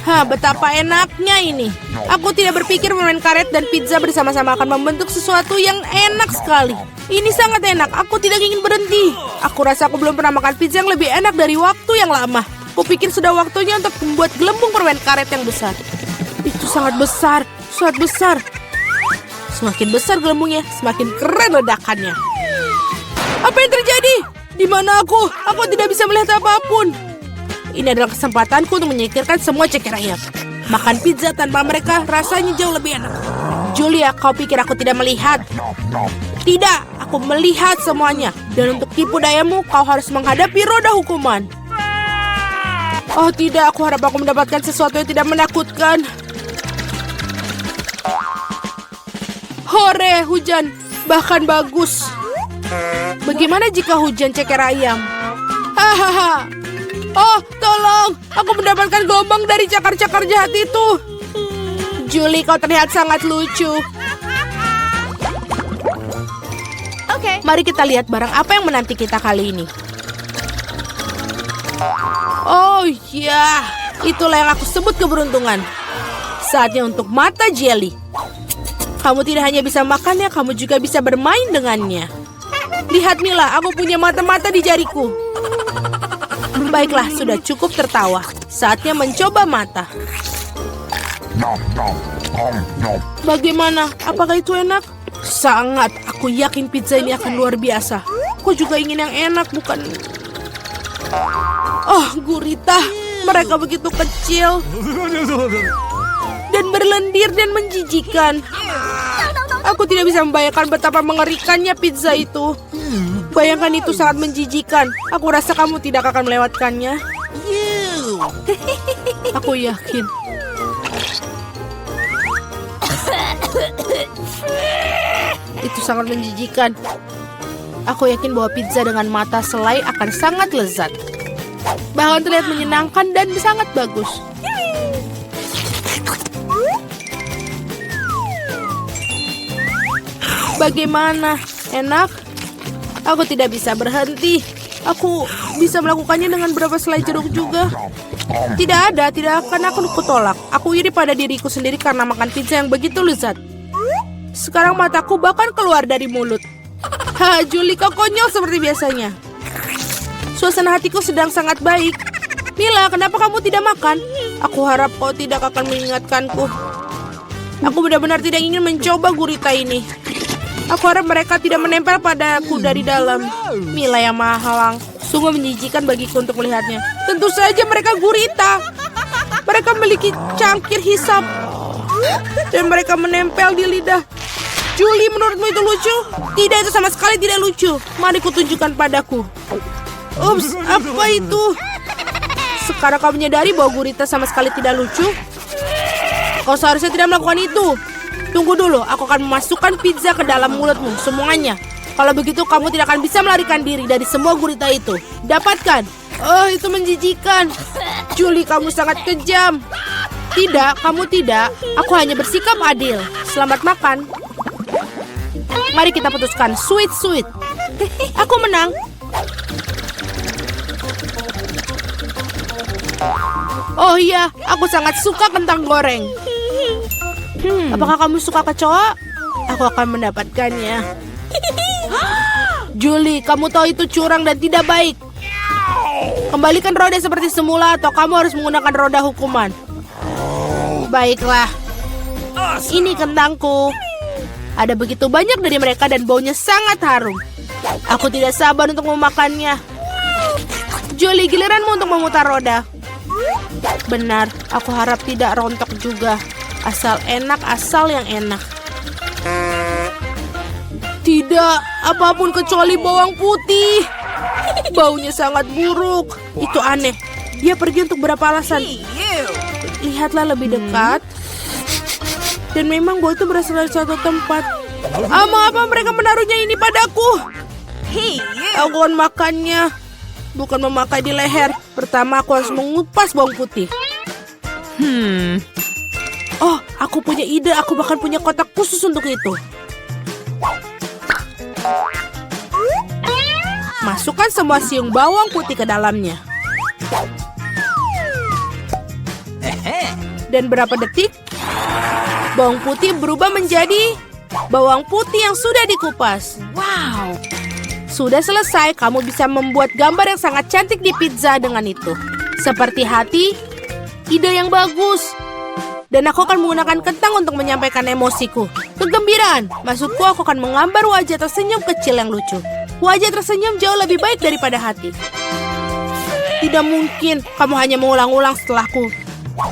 Betapa enaknya ini. Aku tidak berpikir permen karet dan pizza bersama-sama akan membentuk sesuatu yang enak sekali. Ini sangat enak. Aku tidak ingin berhenti. Aku rasa aku belum pernah makan pizza yang lebih enak dari waktu yang lama. Aku pikir sudah waktunya untuk membuat gelembung permen karet yang besar. Itu sangat besar. Semakin besar gelembungnya, semakin keren ledakannya. Apa yang terjadi? Di mana aku? Aku tidak bisa melihat apapun. Ini adalah kesempatanku untuk menyingkirkan semua ceker ayam. Makan pizza tanpa mereka rasanya jauh lebih enak. Julia, kau pikir aku tidak melihat? Tidak, aku melihat semuanya. Dan untuk tipu dayamu, kau harus menghadapi roda hukuman. Oh tidak, aku harap aku mendapatkan sesuatu yang tidak menakutkan. Hore, hujan. Bahkan bagus. Bagaimana jika hujan ceker ayam? Hahaha. Oh, tolong. Aku mendapatkan gelombang dari cakar-cakar jahat itu. Julie, kau terlihat sangat lucu. Oke. Mari kita lihat barang apa yang menanti kita kali ini. Oh ya, itulah yang aku sebut keberuntungan. Saatnya untuk mata jelly. Kamu tidak hanya bisa makannya, kamu juga bisa bermain dengannya. Lihat Mila, aku punya mata-mata di jariku. Baiklah, sudah cukup tertawa. Saatnya mencoba mata. Bagaimana? Apakah itu enak? Sangat. Aku yakin pizza ini akan luar biasa. Aku juga ingin yang enak, bukan? Oh, gurita. Mereka begitu kecil. Dan berlendir dan menjijikan. Aku tidak bisa membayangkan betapa mengerikannya pizza itu. Bayangkan itu sangat menjijikan. Aku rasa kamu tidak akan melewatkannya. Aku yakin. Itu sangat menjijikan. Aku yakin bahwa pizza dengan mata selai akan sangat lezat. Bahkan terlihat menyenangkan dan sangat bagus. Bagaimana? Enak? Aku tidak bisa berhenti. Aku bisa melakukannya dengan berapa selai jeruk juga. Tidak akan aku tolak. Aku iri pada diriku sendiri karena makan pizza yang begitu lezat. Sekarang mataku bahkan keluar dari mulut. Julie, kau konyol seperti biasanya. Suasana hatiku sedang sangat baik. Mila, kenapa kamu tidak makan? Aku harap kau tidak akan mengingatkanku. Aku benar-benar tidak ingin mencoba gurita ini. Aku harap mereka tidak menempel padaku dari dalam. Mila yang mahalang. Sungguh menjijikan bagiku untuk melihatnya. Tentu saja mereka gurita. Mereka memiliki cangkir hisap. Dan mereka menempel di lidah. Julie, menurutmu itu lucu? Tidak, itu sama sekali tidak lucu. Mari kutunjukkan padaku. Ups, apa itu? Sekarang kau menyadari bahwa gurita sama sekali tidak lucu? Kau seharusnya tidak melakukan itu. Tunggu dulu, aku akan memasukkan pizza ke dalam mulutmu, semuanya. Kalau begitu, kamu tidak akan bisa melarikan diri dari semua gurita itu. Dapatkan. Oh, itu menjijikan. Julie, kamu sangat kejam. Tidak, kamu tidak. Aku hanya bersikap adil. Selamat makan. Mari kita putuskan. Sweet. Aku menang. Oh iya, aku sangat suka kentang goreng. Apakah kamu suka kecoa? Aku akan mendapatkannya. Julie, kamu tahu itu curang dan tidak baik. Kembalikan roda seperti semula atau kamu harus menggunakan roda hukuman. Baiklah. Ini kentangku. Ada begitu banyak dari mereka dan baunya sangat harum. Aku tidak sabar untuk memakannya. Julie, giliranmu untuk memutar roda. Benar, aku harap tidak rontok juga. Asal enak, asal yang enak. Tidak, apapun kecuali bawang putih. Baunya sangat buruk. Itu aneh. Dia pergi untuk berapa alasan? Lihatlah lebih dekat. Dan memang bau itu berasal dari suatu tempat. Mengapa mereka menaruhnya ini padaku? Aku akan makannya. Bukan memakai di leher. Pertama aku harus mengupas bawang putih. Oh, aku punya ide. Aku bahkan punya kotak khusus untuk itu. Masukkan semua siung bawang putih ke dalamnya. Dan berapa detik, bawang putih berubah menjadi bawang putih yang sudah dikupas. Wow. Sudah selesai, kamu bisa membuat gambar yang sangat cantik di pizza dengan itu. Seperti hati, ide yang bagus. Dan aku akan menggunakan kentang untuk menyampaikan emosiku. Kegembiraan. Maksudku, aku akan menggambar wajah tersenyum kecil yang lucu. Wajah tersenyum jauh lebih baik daripada hati. Tidak mungkin kamu hanya mengulang-ulang setelahku.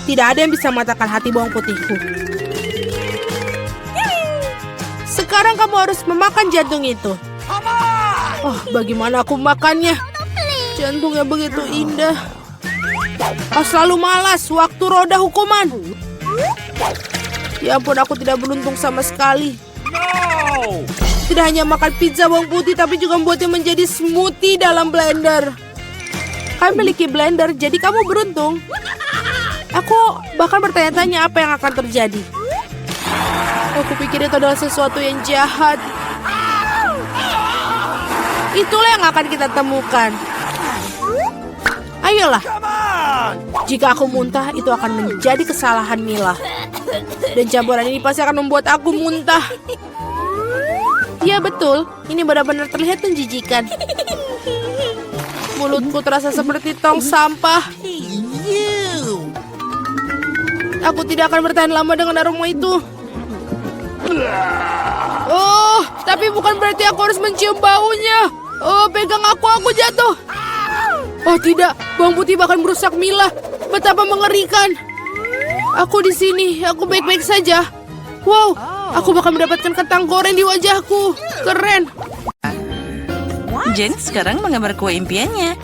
Tidak ada yang bisa mengatakan hati bawang putihku. Sekarang kamu harus memakan jantung itu. Oh, bagaimana aku makannya? Jantungnya begitu indah. Kau selalu malas waktu roda hukuman. Ya ampun, aku tidak beruntung sama sekali. Tidak hanya makan pizza bawang putih, tapi juga membuatnya menjadi smoothie dalam blender. Kamu memiliki blender, jadi kamu beruntung. Aku bahkan bertanya-tanya apa yang akan terjadi. Aku pikir itu adalah sesuatu yang jahat. Itulah yang akan kita temukan. Ayolah. Jika aku muntah, itu akan menjadi kesalahan Mila. Dan campuran ini pasti akan membuat aku muntah. Ya betul, ini benar-benar terlihat menjijikan. Mulutku terasa seperti tong sampah. Aku tidak akan bertahan lama dengan aroma itu. Oh, tapi bukan berarti aku harus mencium baunya. Oh, pegang aku jatuh. Oh tidak, bawang putih bahkan merusak Mila. Betapa mengerikan. Aku di sini, aku baik-baik saja. Wow, aku bahkan mendapatkan kentang goreng di wajahku. Keren. Jen sekarang menggambar kue impiannya.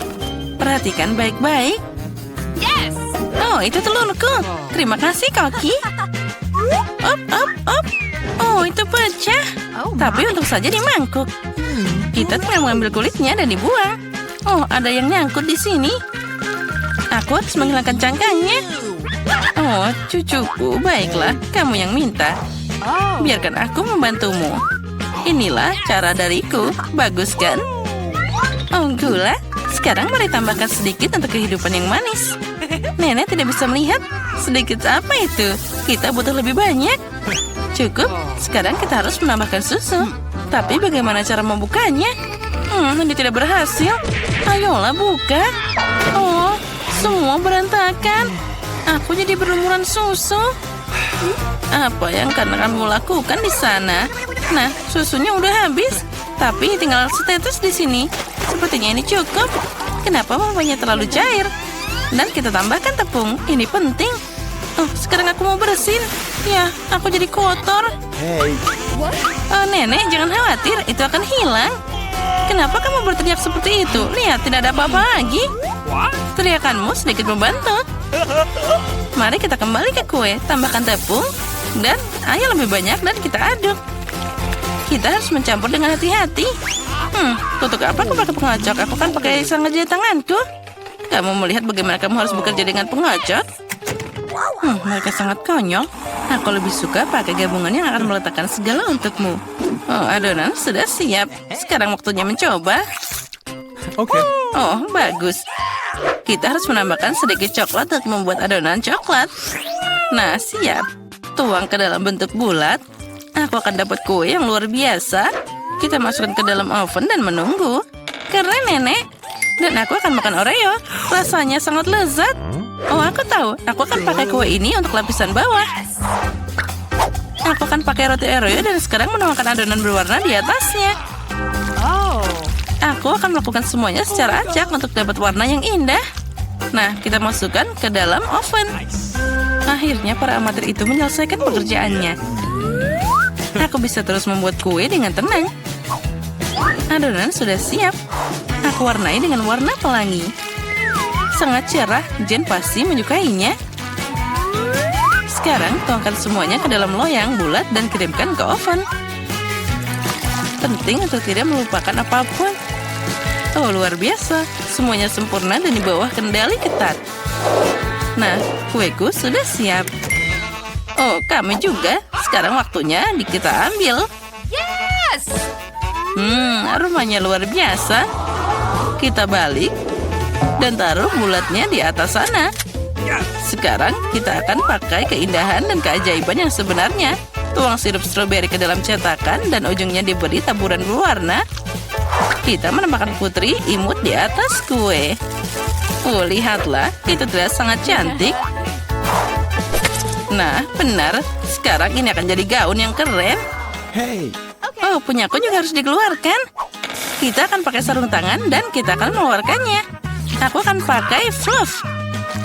Perhatikan baik-baik. Oh, itu telurku. Terima kasih, Koki. Op. Oh, itu pecah. Tapi untung saja di mangkuk. Kita tinggal mengambil kulitnya dan dibuang. Oh, ada yang nyangkut di sini. Aku harus menghilangkan cangkangnya. Oh, cucuku, baiklah. Kamu yang minta. Biarkan aku membantumu. Inilah cara dariku. Bagus kan? Oh, gula. Sekarang mari tambahkan sedikit untuk kehidupan yang manis. Nenek tidak bisa melihat. Sedikit apa itu? Kita butuh lebih banyak. Cukup. Sekarang kita harus menambahkan susu. Tapi bagaimana cara membukanya? Ini tidak berhasil. Ayolah buka. Oh, semua berantakan. Aku jadi berlumuran susu. Apa yang kamu lakukan di sana? Nah, susunya udah habis. Tapi tinggal setetes di sini. Sepertinya ini cukup. Kenapa mamanya terlalu cair? Dan kita tambahkan tepung. Ini penting. Oh, sekarang aku mau bersin. Ya, aku jadi kotor. Hey. Oh, Nenek, jangan khawatir. Itu akan hilang. Kenapa kamu berteriak seperti itu? Lihat, tidak ada apa-apa lagi. Teriakanmu sedikit membantu. Mari kita kembali ke kue. Tambahkan tepung. Dan air lebih banyak dan kita aduk. Kita harus mencampur dengan hati-hati. Untuk apa aku pakai pengocok? Aku kan pakai sangat jari tanganku. Kamu melihat bagaimana kamu harus bekerja dengan pengocok? Mereka sangat konyol. Aku lebih suka pakai gabungan yang akan meletakkan segala untukmu. Oh, adonan sudah siap. Sekarang waktunya mencoba. Okay. Oh, bagus. Kita harus menambahkan sedikit coklat untuk membuat adonan coklat. Nah, siap. Tuang ke dalam bentuk bulat. Aku akan dapat kue yang luar biasa. Kita masukkan ke dalam oven dan menunggu. Keren, Nenek. Dan aku akan makan Oreo. Rasanya sangat lezat. Oh, aku tahu. Aku akan pakai kue ini untuk lapisan bawah. Aku akan pakai roti Oreo dan sekarang menuangkan adonan berwarna di atasnya. Aku akan melakukan semuanya secara acak untuk dapat warna yang indah. Nah, kita masukkan ke dalam oven. Akhirnya para amatir itu menyelesaikan pekerjaannya. Aku bisa terus membuat kue dengan tenang. Adonan sudah siap. Aku warnai dengan warna pelangi. Sangat cerah, Jen pasti menyukainya. Sekarang tuangkan semuanya ke dalam loyang bulat dan kirimkan ke oven. Penting untuk tidak melupakan apapun. Oh, luar biasa. Semuanya sempurna dan di bawah kendali ketat. Nah, kueku sudah siap. Oh, kami juga. Sekarang waktunya kita ambil. Yes! Aromanya luar biasa. Kita balik dan taruh bulatnya di atas sana. Sekarang kita akan pakai keindahan dan keajaiban yang sebenarnya. Tuang sirup stroberi ke dalam cetakan dan ujungnya diberi taburan berwarna. Kita menambahkan putri imut di atas kue. Oh, lihatlah. Itu terlihat sangat cantik. Nah, benar. Sekarang ini akan jadi gaun yang keren. Hey. Oh, punyaku juga harus dikeluarkan. Kita akan pakai sarung tangan dan kita akan mengeluarkannya. Aku akan pakai fluff.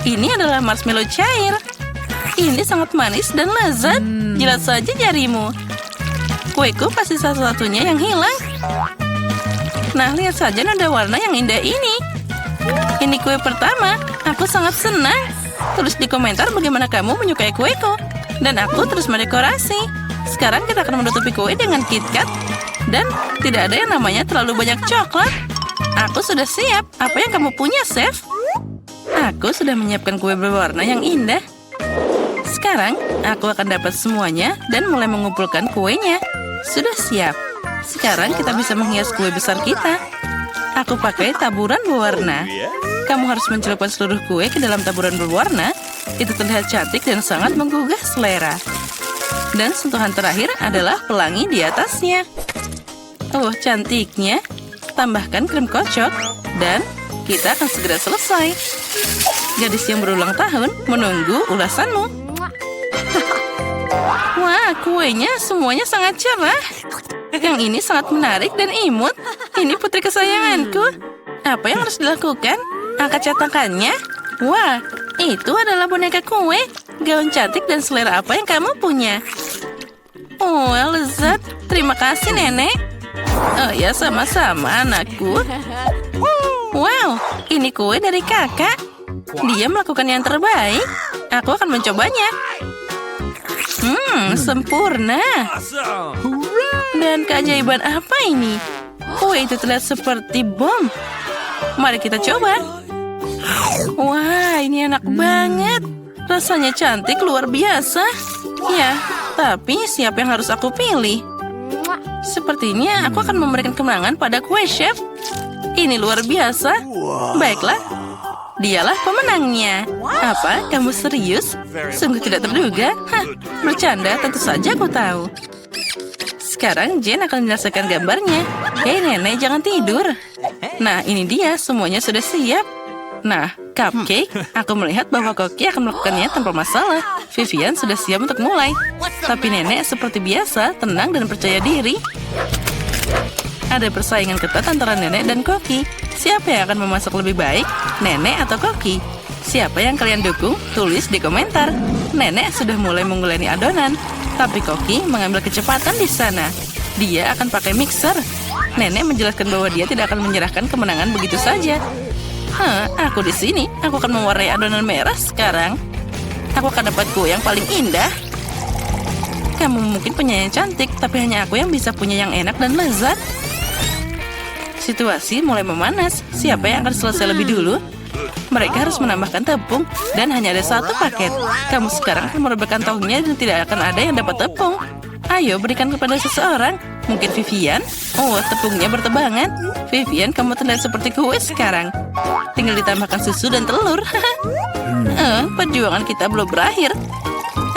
Ini adalah marshmallow cair. Ini sangat manis dan lezat. Jilat saja jarimu. Kueku pasti satu-satunya yang hilang. Nah, lihat saja nada warna yang indah ini. Ini kue pertama. Aku sangat senang. Tulis di komentar bagaimana kamu menyukai kueku. Dan aku terus mendekorasi. Sekarang kita akan menutupi kue dengan KitKat. Dan tidak ada yang namanya terlalu banyak coklat. Aku sudah siap. Apa yang kamu punya, Chef? Aku sudah menyiapkan kue berwarna yang indah. Sekarang, aku akan dapat semuanya dan mulai mengumpulkan kuenya. Sudah siap. Sekarang kita bisa menghias kue besar kita. Aku pakai taburan berwarna. Kamu harus mencelupkan seluruh kue ke dalam taburan berwarna. Itu terlihat cantik dan sangat menggugah selera. Dan sentuhan terakhir adalah pelangi di atasnya. Oh, cantiknya. Tambahkan krim kocok. Dan kita akan segera selesai. Gadis yang berulang tahun menunggu ulasanmu. Wah, kuenya semuanya sangat cerah. Yang ini sangat menarik dan imut. Ini putri kesayanganku. Apa yang harus dilakukan? Angkat cetakannya. Wah, itu adalah boneka kue. Gaun cantik dan selera apa yang kamu punya? Oh, lezat. Terima kasih, Nenek. Oh ya, sama-sama, anakku. Wow, ini kue dari kakak. Dia melakukan yang terbaik. Aku akan mencobanya. Sempurna. Dan keajaiban apa ini? Kue itu terlihat seperti bom. Mari kita coba. Wah, ini enak banget. Rasanya cantik luar biasa. Ya, tapi siapa yang harus aku pilih? Sepertinya aku akan memberikan kemenangan pada kue, Chef. Ini luar biasa. Baiklah, dialah pemenangnya. Apa? Kamu serius? Sungguh tidak terduga. Hah, bercanda, tentu saja aku tahu. Sekarang Jen akan menyelesaikan gambarnya. Hei nenek, jangan tidur. Nah, ini dia, semuanya sudah siap. Nah, Cupcake, aku melihat bahwa Koki akan melakukannya tanpa masalah. Vivian sudah siap untuk mulai. Tapi nenek seperti biasa, tenang dan percaya diri. Ada persaingan ketat antara nenek dan Koki. Siapa yang akan memasak lebih baik, nenek atau Koki? Siapa yang kalian dukung? Tulis di komentar. Nenek sudah mulai menguleni adonan, tapi Koki mengambil kecepatan di sana. Dia akan pakai mixer. Nenek menjelaskan bahwa dia tidak akan menyerahkan kemenangan begitu saja. Aku di sini. Aku akan mewarnai adonan merah sekarang. Aku akan dapat kue yang paling indah. Kamu mungkin penyanyi cantik, tapi hanya aku yang bisa punya yang enak dan lezat. Situasi mulai memanas. Siapa yang akan selesai lebih dulu? Mereka harus menambahkan tepung, dan hanya ada satu paket. Kamu sekarang akan merebek kantongnya dan tidak akan ada yang dapat tepung. Ayo, berikan kepada seseorang. Mungkin Vivian? Oh, tepungnya bertebangan. Vivian, kamu terlihat seperti kue sekarang. Tinggal ditambahkan susu dan telur. Perjuangan kita belum berakhir.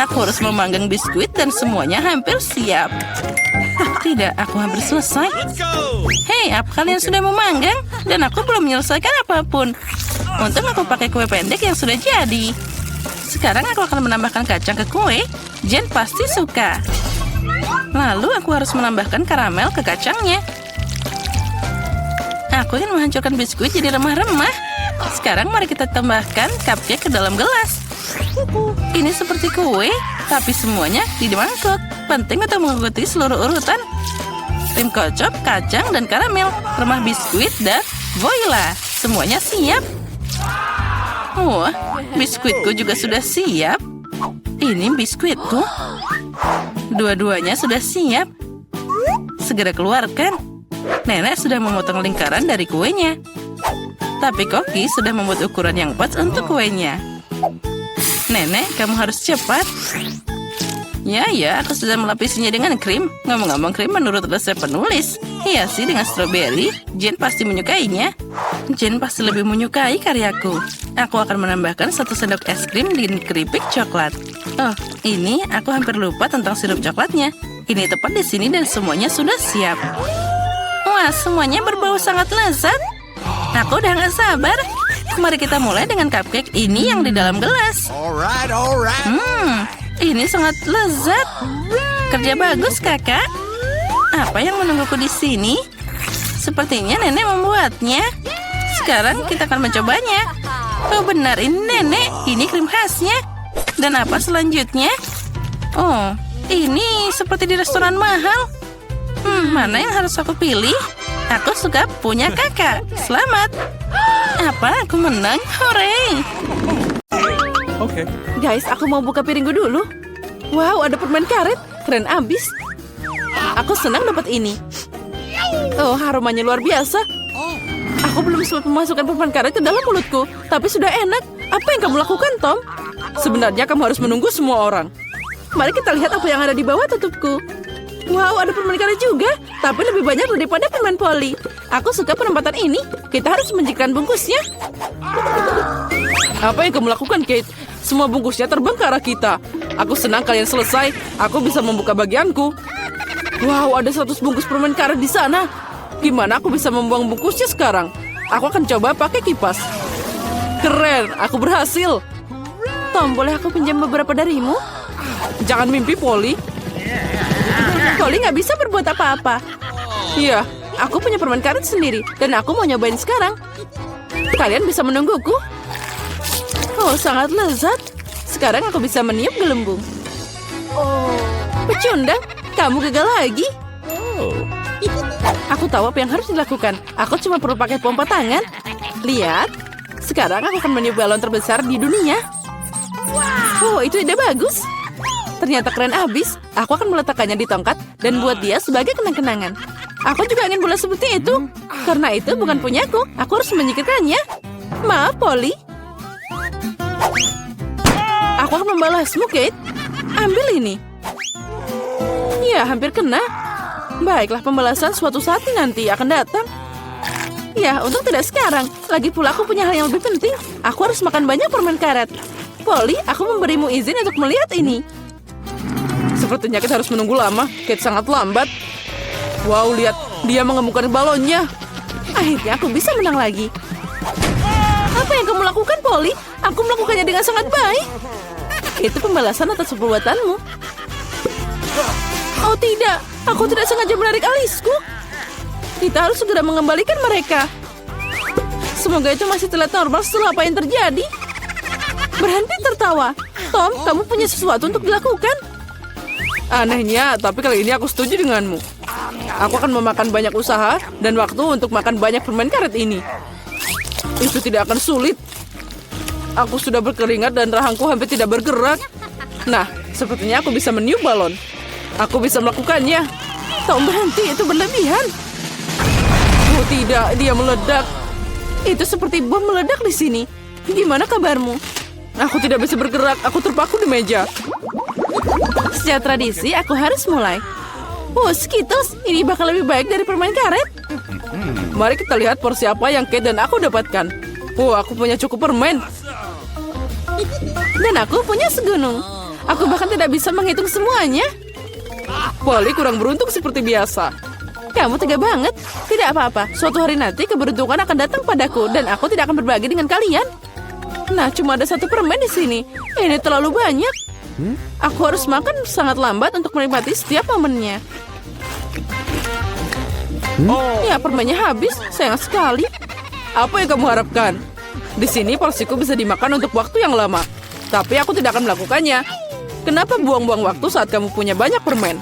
Aku harus memanggang biskuit dan semuanya hampir siap. Tidak, aku hampir selesai. Hei, apa kalian sudah memanggang? Dan aku belum menyelesaikan apapun. Untung aku pakai kue pendek yang sudah jadi. Sekarang aku akan menambahkan kacang ke kue. Jen pasti suka. Lalu aku harus menambahkan karamel ke kacangnya. Aku ingin menghancurkan biskuit jadi remah-remah. Sekarang mari kita tambahkan cupcake ke dalam gelas. Ini seperti kue, tapi semuanya di mangkok. Penting untuk mengikuti seluruh urutan. Krim kocok, kacang, dan karamel. Remah biskuit, dan voila. Semuanya siap. Wah, biskuitku juga sudah siap. Ini biskuitku. Dua-duanya sudah siap. Segera keluarkan. Nenek sudah memotong lingkaran dari kuenya. Tapi Koki sudah membuat ukuran yang pas untuk kuenya. Nenek, kamu harus cepat. Ya, aku sudah melapisinya dengan krim. Ngomong-ngomong krim menurut resep penulis. Hiasi dengan stroberi. Jen pasti menyukainya. Jen pasti lebih menyukai karyaku. Aku akan menambahkan 1 sendok es krim dengan keripik coklat. Oh, ini aku hampir lupa tentang sirup coklatnya. Ini tepat di sini dan semuanya sudah siap. Wah, semuanya berbau sangat lezat. Aku udah gak sabar. Mari kita mulai dengan cupcake ini yang di dalam gelas. Ini sangat lezat. Kerja bagus, kakak. Apa yang menungguku di sini? Sepertinya nenek membuatnya. Sekarang kita akan mencobanya. Oh benar, ini nenek. Ini krim khasnya. Dan apa selanjutnya? Oh, ini seperti di restoran mahal. Mana yang harus aku pilih? Aku suka punya kakak. Selamat. Apa? Aku menang? Hore! Okay. Guys, aku mau buka piringku dulu. Wow, ada permen karet. Keren abis. Aku senang dapat ini. Oh, aromanya luar biasa. Aku belum sempat memasukkan permen karet ke dalam mulutku, tapi sudah enak. Apa yang kamu lakukan, Tom? Sebenarnya kamu harus menunggu semua orang. Mari kita lihat apa yang ada di bawah tutupku. Wow, ada permen karet juga, tapi lebih banyak daripada permen poli. Aku suka penempatan ini. Kita harus menjadikan bungkusnya. Apa yang kamu lakukan, Kate? Semua bungkusnya terbang ke arah kita. Aku senang kalian selesai. Aku bisa membuka bagianku. Wow, ada 100 bungkus permen karet di sana. Gimana aku bisa membuang bungkusnya sekarang? Aku akan coba pakai kipas. Keren, aku berhasil. Tom, boleh aku pinjam beberapa darimu? Jangan mimpi, Polly. Polly nggak bisa berbuat apa-apa. Iya, aku punya permen karet sendiri. Dan aku mau nyobain sekarang. Kalian bisa menungguku? Oh, sangat lezat. Sekarang aku bisa meniup gelembung. Pecundang, kamu gagal lagi. Aku tahu apa yang harus dilakukan. Aku cuma perlu pakai pompa tangan. Lihat, sekarang aku akan meniup balon terbesar di dunia. Oh, itu ide bagus. Ternyata keren abis. Aku akan meletakkannya di tongkat dan buat dia sebagai kenang-kenangan. Aku juga ingin bola seperti itu. Karena itu bukan punyaku. Aku harus menyingkirkannya. Maaf, Polly. Aku akan membalasmu, Kate. Ambil ini. Ya, hampir kena. Baiklah, pembalasan suatu saat nanti akan datang. Ya, untung tidak sekarang. Lagi pula aku punya hal yang lebih penting. Aku harus makan banyak permen karet. Polly, aku memberimu izin untuk melihat ini. Sepertinya kita harus menunggu lama. Kate sangat lambat. Wow, lihat. Dia mengemukan balonnya. Akhirnya aku bisa menang lagi. Apa yang kamu lakukan, Polly? Aku melakukannya dengan sangat baik. Itu pembalasan atas perbuatanmu. Oh tidak, aku tidak sengaja menarik alisku. Kita harus segera mengembalikan mereka. Semoga itu masih terlihat normal setelah apa yang terjadi. Berhenti tertawa. Tom, kamu punya sesuatu untuk dilakukan. Anehnya, tapi kali ini aku setuju denganmu. Aku akan memakan banyak usaha dan waktu untuk makan banyak permen karet ini. Itu tidak akan sulit. Aku sudah berkeringat dan rahangku hampir tidak bergerak. Nah, sepertinya aku bisa meniup balon. Aku bisa melakukannya. Tom, berhenti, itu berlebihan. Oh tidak, dia meledak. Itu seperti bom meledak di sini. Gimana kabarmu? Aku tidak bisa bergerak, aku terpaku di meja. Sejak tradisi, aku harus mulai. Oh, Skittles, ini bakal lebih baik dari permen karet. Mari kita lihat porsi apa yang Kate dan aku dapatkan. Oh, aku punya cukup permen. Dan aku punya segunung. Aku bahkan tidak bisa menghitung semuanya. Polly kurang beruntung seperti biasa. Kamu tega banget. Tidak apa-apa, suatu hari nanti keberuntungan akan datang padaku dan aku tidak akan berbagi dengan kalian. Nah, cuma ada satu permen di sini. Ini terlalu banyak. Aku harus makan sangat lambat untuk menikmati setiap momennya. Ya, permennya habis. Sayang sekali. Apa yang kamu harapkan? Di sini porsiku bisa dimakan untuk waktu yang lama. Tapi aku tidak akan melakukannya. Kenapa buang-buang waktu saat kamu punya banyak permen?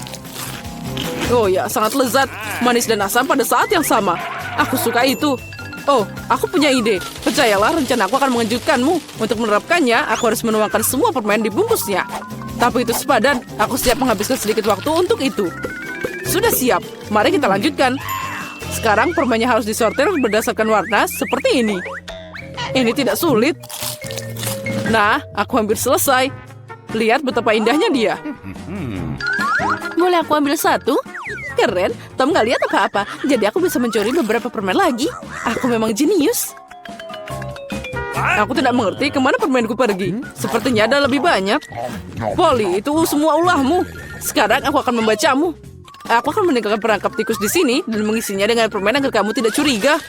Oh ya, sangat lezat. Manis dan asam pada saat yang sama. Aku suka itu. Oh, aku punya ide. Percayalah, rencana aku akan mengejutkanmu. Untuk menerapkannya, aku harus menuangkan semua permen di bungkusnya. Tapi itu sepadan. Aku siap menghabiskan sedikit waktu untuk itu. Sudah siap. Mari kita lanjutkan. Sekarang permennya harus disortir berdasarkan warna seperti ini. Ini tidak sulit. Nah, aku hampir selesai. Lihat betapa indahnya dia. Boleh aku ambil satu? Keren, Tom nggak lihat apa-apa. Jadi aku bisa mencuri beberapa permen lagi. Aku memang jenius. Aku tidak mengerti kemana permenku pergi. Sepertinya ada lebih banyak. Polly, itu semua ulahmu. Sekarang aku akan membacamu. Aku akan meninggalkan perangkap tikus di sini dan mengisinya dengan permen agar kamu tidak curiga.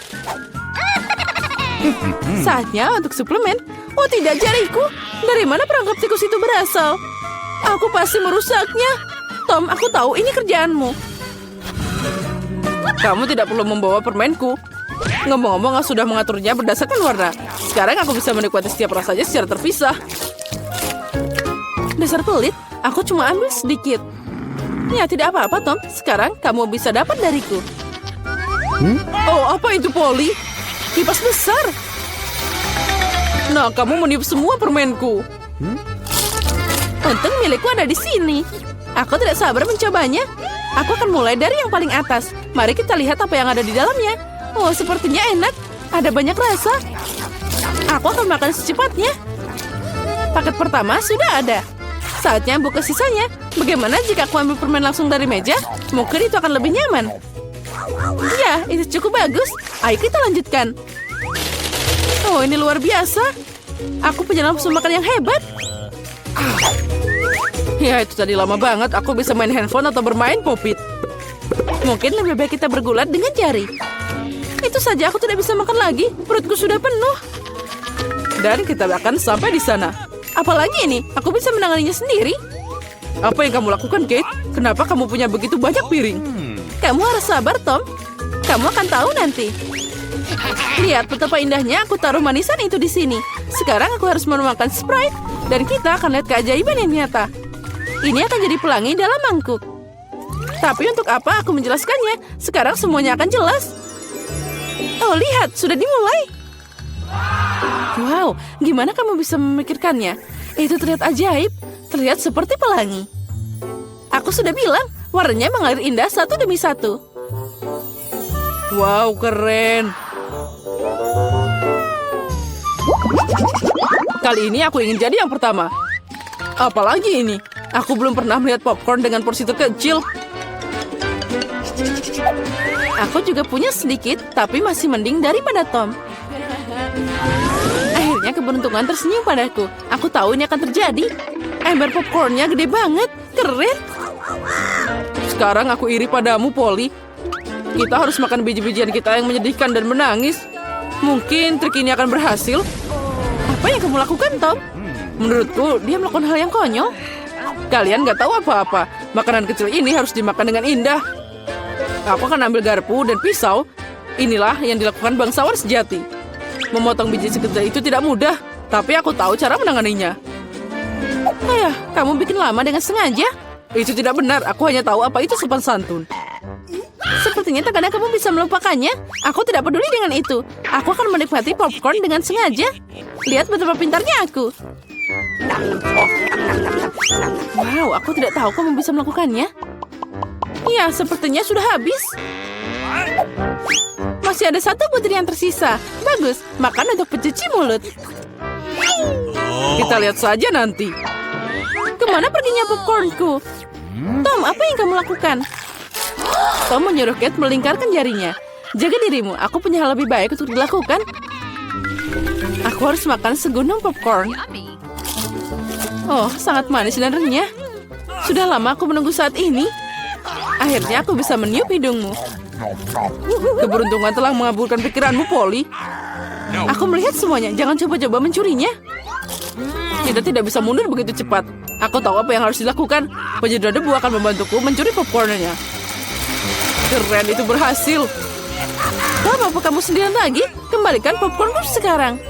Saatnya untuk suplemen. Oh tidak, jariku. Dari mana perangkap tikus itu berasal? Aku pasti merusaknya. Tom, aku tahu ini kerjaanmu. Kamu tidak perlu membawa permenku. Ngomong-ngomong, aku sudah mengaturnya berdasarkan warna. Sekarang aku bisa menikmati setiap rasanya secara terpisah. Dasar pelit, aku cuma ambil sedikit. Ya, tidak apa-apa, Tom. Sekarang kamu bisa dapat dariku. Oh, apa itu, Polly? Kipas besar. Nah, kamu meniup semua permenku. Untung milikku ada di sini. Aku tidak sabar mencobanya. Aku akan mulai dari yang paling atas. Mari kita lihat apa yang ada di dalamnya. Oh, sepertinya enak. Ada banyak rasa. Aku akan makan secepatnya. Paket pertama sudah ada. Saatnya buka sisanya. Bagaimana jika aku ambil permen langsung dari meja? Mungkin itu akan lebih nyaman. Ya, itu cukup bagus. Ayo kita lanjutkan. Oh, ini luar biasa. Aku punya nafsu makan yang hebat. Ya, itu tadi lama banget. Aku bisa main handphone atau bermain popit. Mungkin lebih baik kita bergulat dengan jari. Itu saja, aku tidak bisa makan lagi. Perutku sudah penuh. Dan kita akan sampai di sana. Apalagi ini? Aku bisa menanganinya sendiri. Apa yang kamu lakukan, Kate? Kenapa kamu punya begitu banyak piring? Kamu harus sabar, Tom. Kamu akan tahu nanti. Lihat betapa indahnya aku taruh manisan itu di sini. Sekarang aku harus menuangkan Sprite. Dan kita akan lihat keajaiban yang nyata. Ini akan jadi pelangi dalam mangkuk. Tapi untuk apa aku menjelaskannya? Sekarang semuanya akan jelas. Oh, lihat, sudah dimulai. Wow, gimana kamu bisa memikirkannya? Itu terlihat ajaib. Terlihat seperti pelangi. Aku sudah bilang, warnanya mengalir indah satu demi satu. Wow, keren. Kali ini aku ingin jadi yang pertama. Apalagi ini? Aku belum pernah melihat popcorn dengan porsi terkecil. Aku juga punya sedikit, tapi masih mending daripada Tom. Akhirnya keberuntungan tersenyum padaku. Aku tahu ini akan terjadi. Ember popcornnya gede banget. Keren. Sekarang aku iri padamu, Polly. Kita harus makan biji-bijian kita yang menyedihkan dan menangis. Mungkin trik ini akan berhasil. Apa yang kamu lakukan, Tom? Menurutku, dia melakukan hal yang konyol. Kalian nggak tahu apa-apa. Makanan kecil ini harus dimakan dengan indah. Aku akan ambil garpu dan pisau. Inilah yang dilakukan bangsawan sejati. Memotong biji sekecil itu tidak mudah, tapi aku tahu cara menanganinya. Ayah, kamu bikin lama dengan sengaja. Itu tidak benar, aku hanya tahu apa itu sopan santun. Sepertinya terkadang kamu bisa melupakannya. Aku tidak peduli dengan itu. Aku akan menikmati popcorn dengan sengaja. Lihat betapa pintarnya aku. Wow, aku tidak tahu kamu bisa melakukannya. Ya, sepertinya sudah habis. Masih ada satu butir yang tersisa. Bagus, makan untuk pencuci mulut. Kita lihat saja nanti. Kemana perginya popcornku? Tom, apa yang kamu lakukan? Tom menyuruh Kate melingkarkan jarinya. Jaga dirimu, aku punya hal lebih baik untuk dilakukan. Aku harus makan segunung popcorn. Oh, sangat manis dan renyah. Sudah lama aku menunggu saat ini. Akhirnya aku bisa meniup hidungmu. Keberuntungan telah mengabulkan pikiranmu, Polly. Aku melihat semuanya, jangan coba-coba mencurinya. Kita tidak bisa mundur begitu cepat. Aku tahu apa yang harus dilakukan. Penyedot debu akan membantuku mencuri popcornnya. Keren, itu berhasil. Tom, apa kamu sendirian lagi? Kembalikan popcornku sekarang.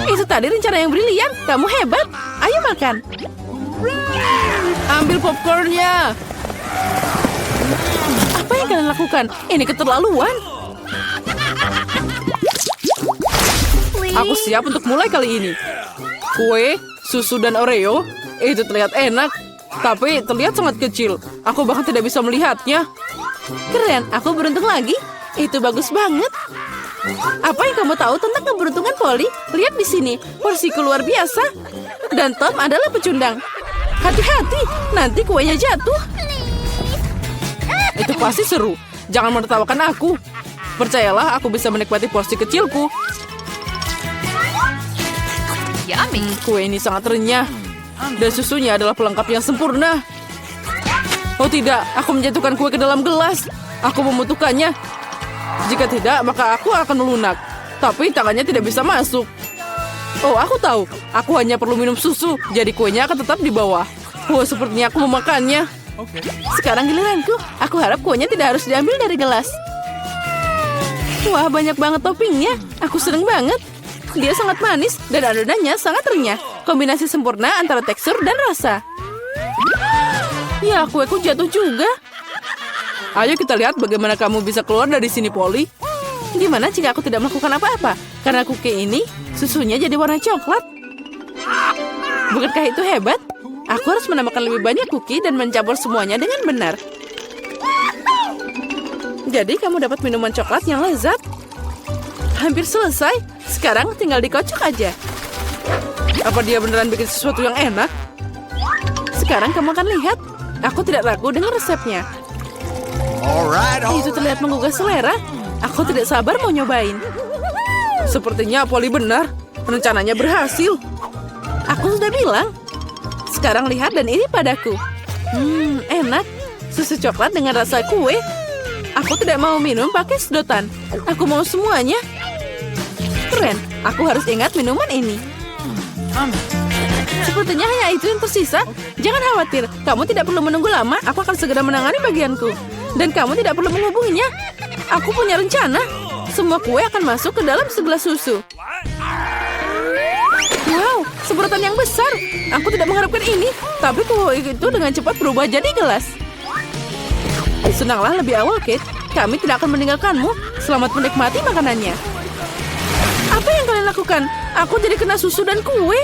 Itu tadi rencana yang brilian. Kamu hebat. Ayo makan. Ambil popcornnya. Apa yang kalian lakukan? Ini keterlaluan. Aku siap untuk mulai kali ini. Kue, susu, dan Oreo. Itu terlihat enak. Tapi terlihat sangat kecil. Aku bahkan tidak bisa melihatnya. Keren, aku beruntung lagi. Itu bagus banget. Apa yang kamu tahu tentang keberuntungan, Polly? Lihat di sini, porsiku luar biasa. Dan Tom adalah pecundang. Hati-hati, nanti kuenya jatuh. Itu pasti seru. Jangan menertawakan aku. Percayalah, aku bisa menikmati porsi kecilku. Kue ini sangat renyah. Dan susunya adalah pelengkap yang sempurna. Oh tidak, aku menjatuhkan kue ke dalam gelas. Aku membutuhkannya. Jika tidak, maka aku akan melunak. Tapi tangannya tidak bisa masuk. Oh, aku tahu. Aku hanya perlu minum susu. Jadi kuenya akan tetap di bawah. Oh, sepertinya aku memakannya. Sekarang giliranku. Aku harap kuenya tidak harus diambil dari gelas. Wah, banyak banget toppingnya. Aku seneng banget. Dia sangat manis dan adonannya sangat renyah. Kombinasi sempurna antara tekstur dan rasa. Ya, kueku jatuh juga. Ayo kita lihat bagaimana kamu bisa keluar dari sini, Polly. Gimana jika aku tidak melakukan apa-apa? Karena cookie ini, susunya jadi warna coklat. Bukankah itu hebat? Aku harus menambahkan lebih banyak cookie dan mencampur semuanya dengan benar. Jadi kamu dapat minuman coklat yang lezat. Hampir selesai. Sekarang tinggal dikocok aja. Apa dia beneran bikin sesuatu yang enak? Sekarang kamu akan lihat. Aku tidak ragu dengan resepnya. Itu terlihat menggugah selera. Aku tidak sabar mau nyobain. Sepertinya Polly benar. Rencananya berhasil. Aku sudah bilang. Sekarang lihat dan iri padaku. Enak. Susu coklat dengan rasa kue. Aku tidak mau minum pakai sedotan. Aku mau semuanya. Keren. Aku harus ingat minuman ini. Sepertinya hanya itu yang tersisa. Jangan khawatir. Kamu tidak perlu menunggu lama. Aku akan segera menangani bagianku. Dan kamu tidak perlu menghubunginya. Aku punya rencana. Semua kue akan masuk ke dalam segelas susu. Wow, semprotan yang besar. Aku tidak mengharapkan ini. Tapi kue itu dengan cepat berubah jadi gelas. Senanglah lebih awal, Kate. Kami tidak akan meninggalkanmu. Selamat menikmati makanannya. Apa yang kalian lakukan? Aku jadi kena susu dan kue.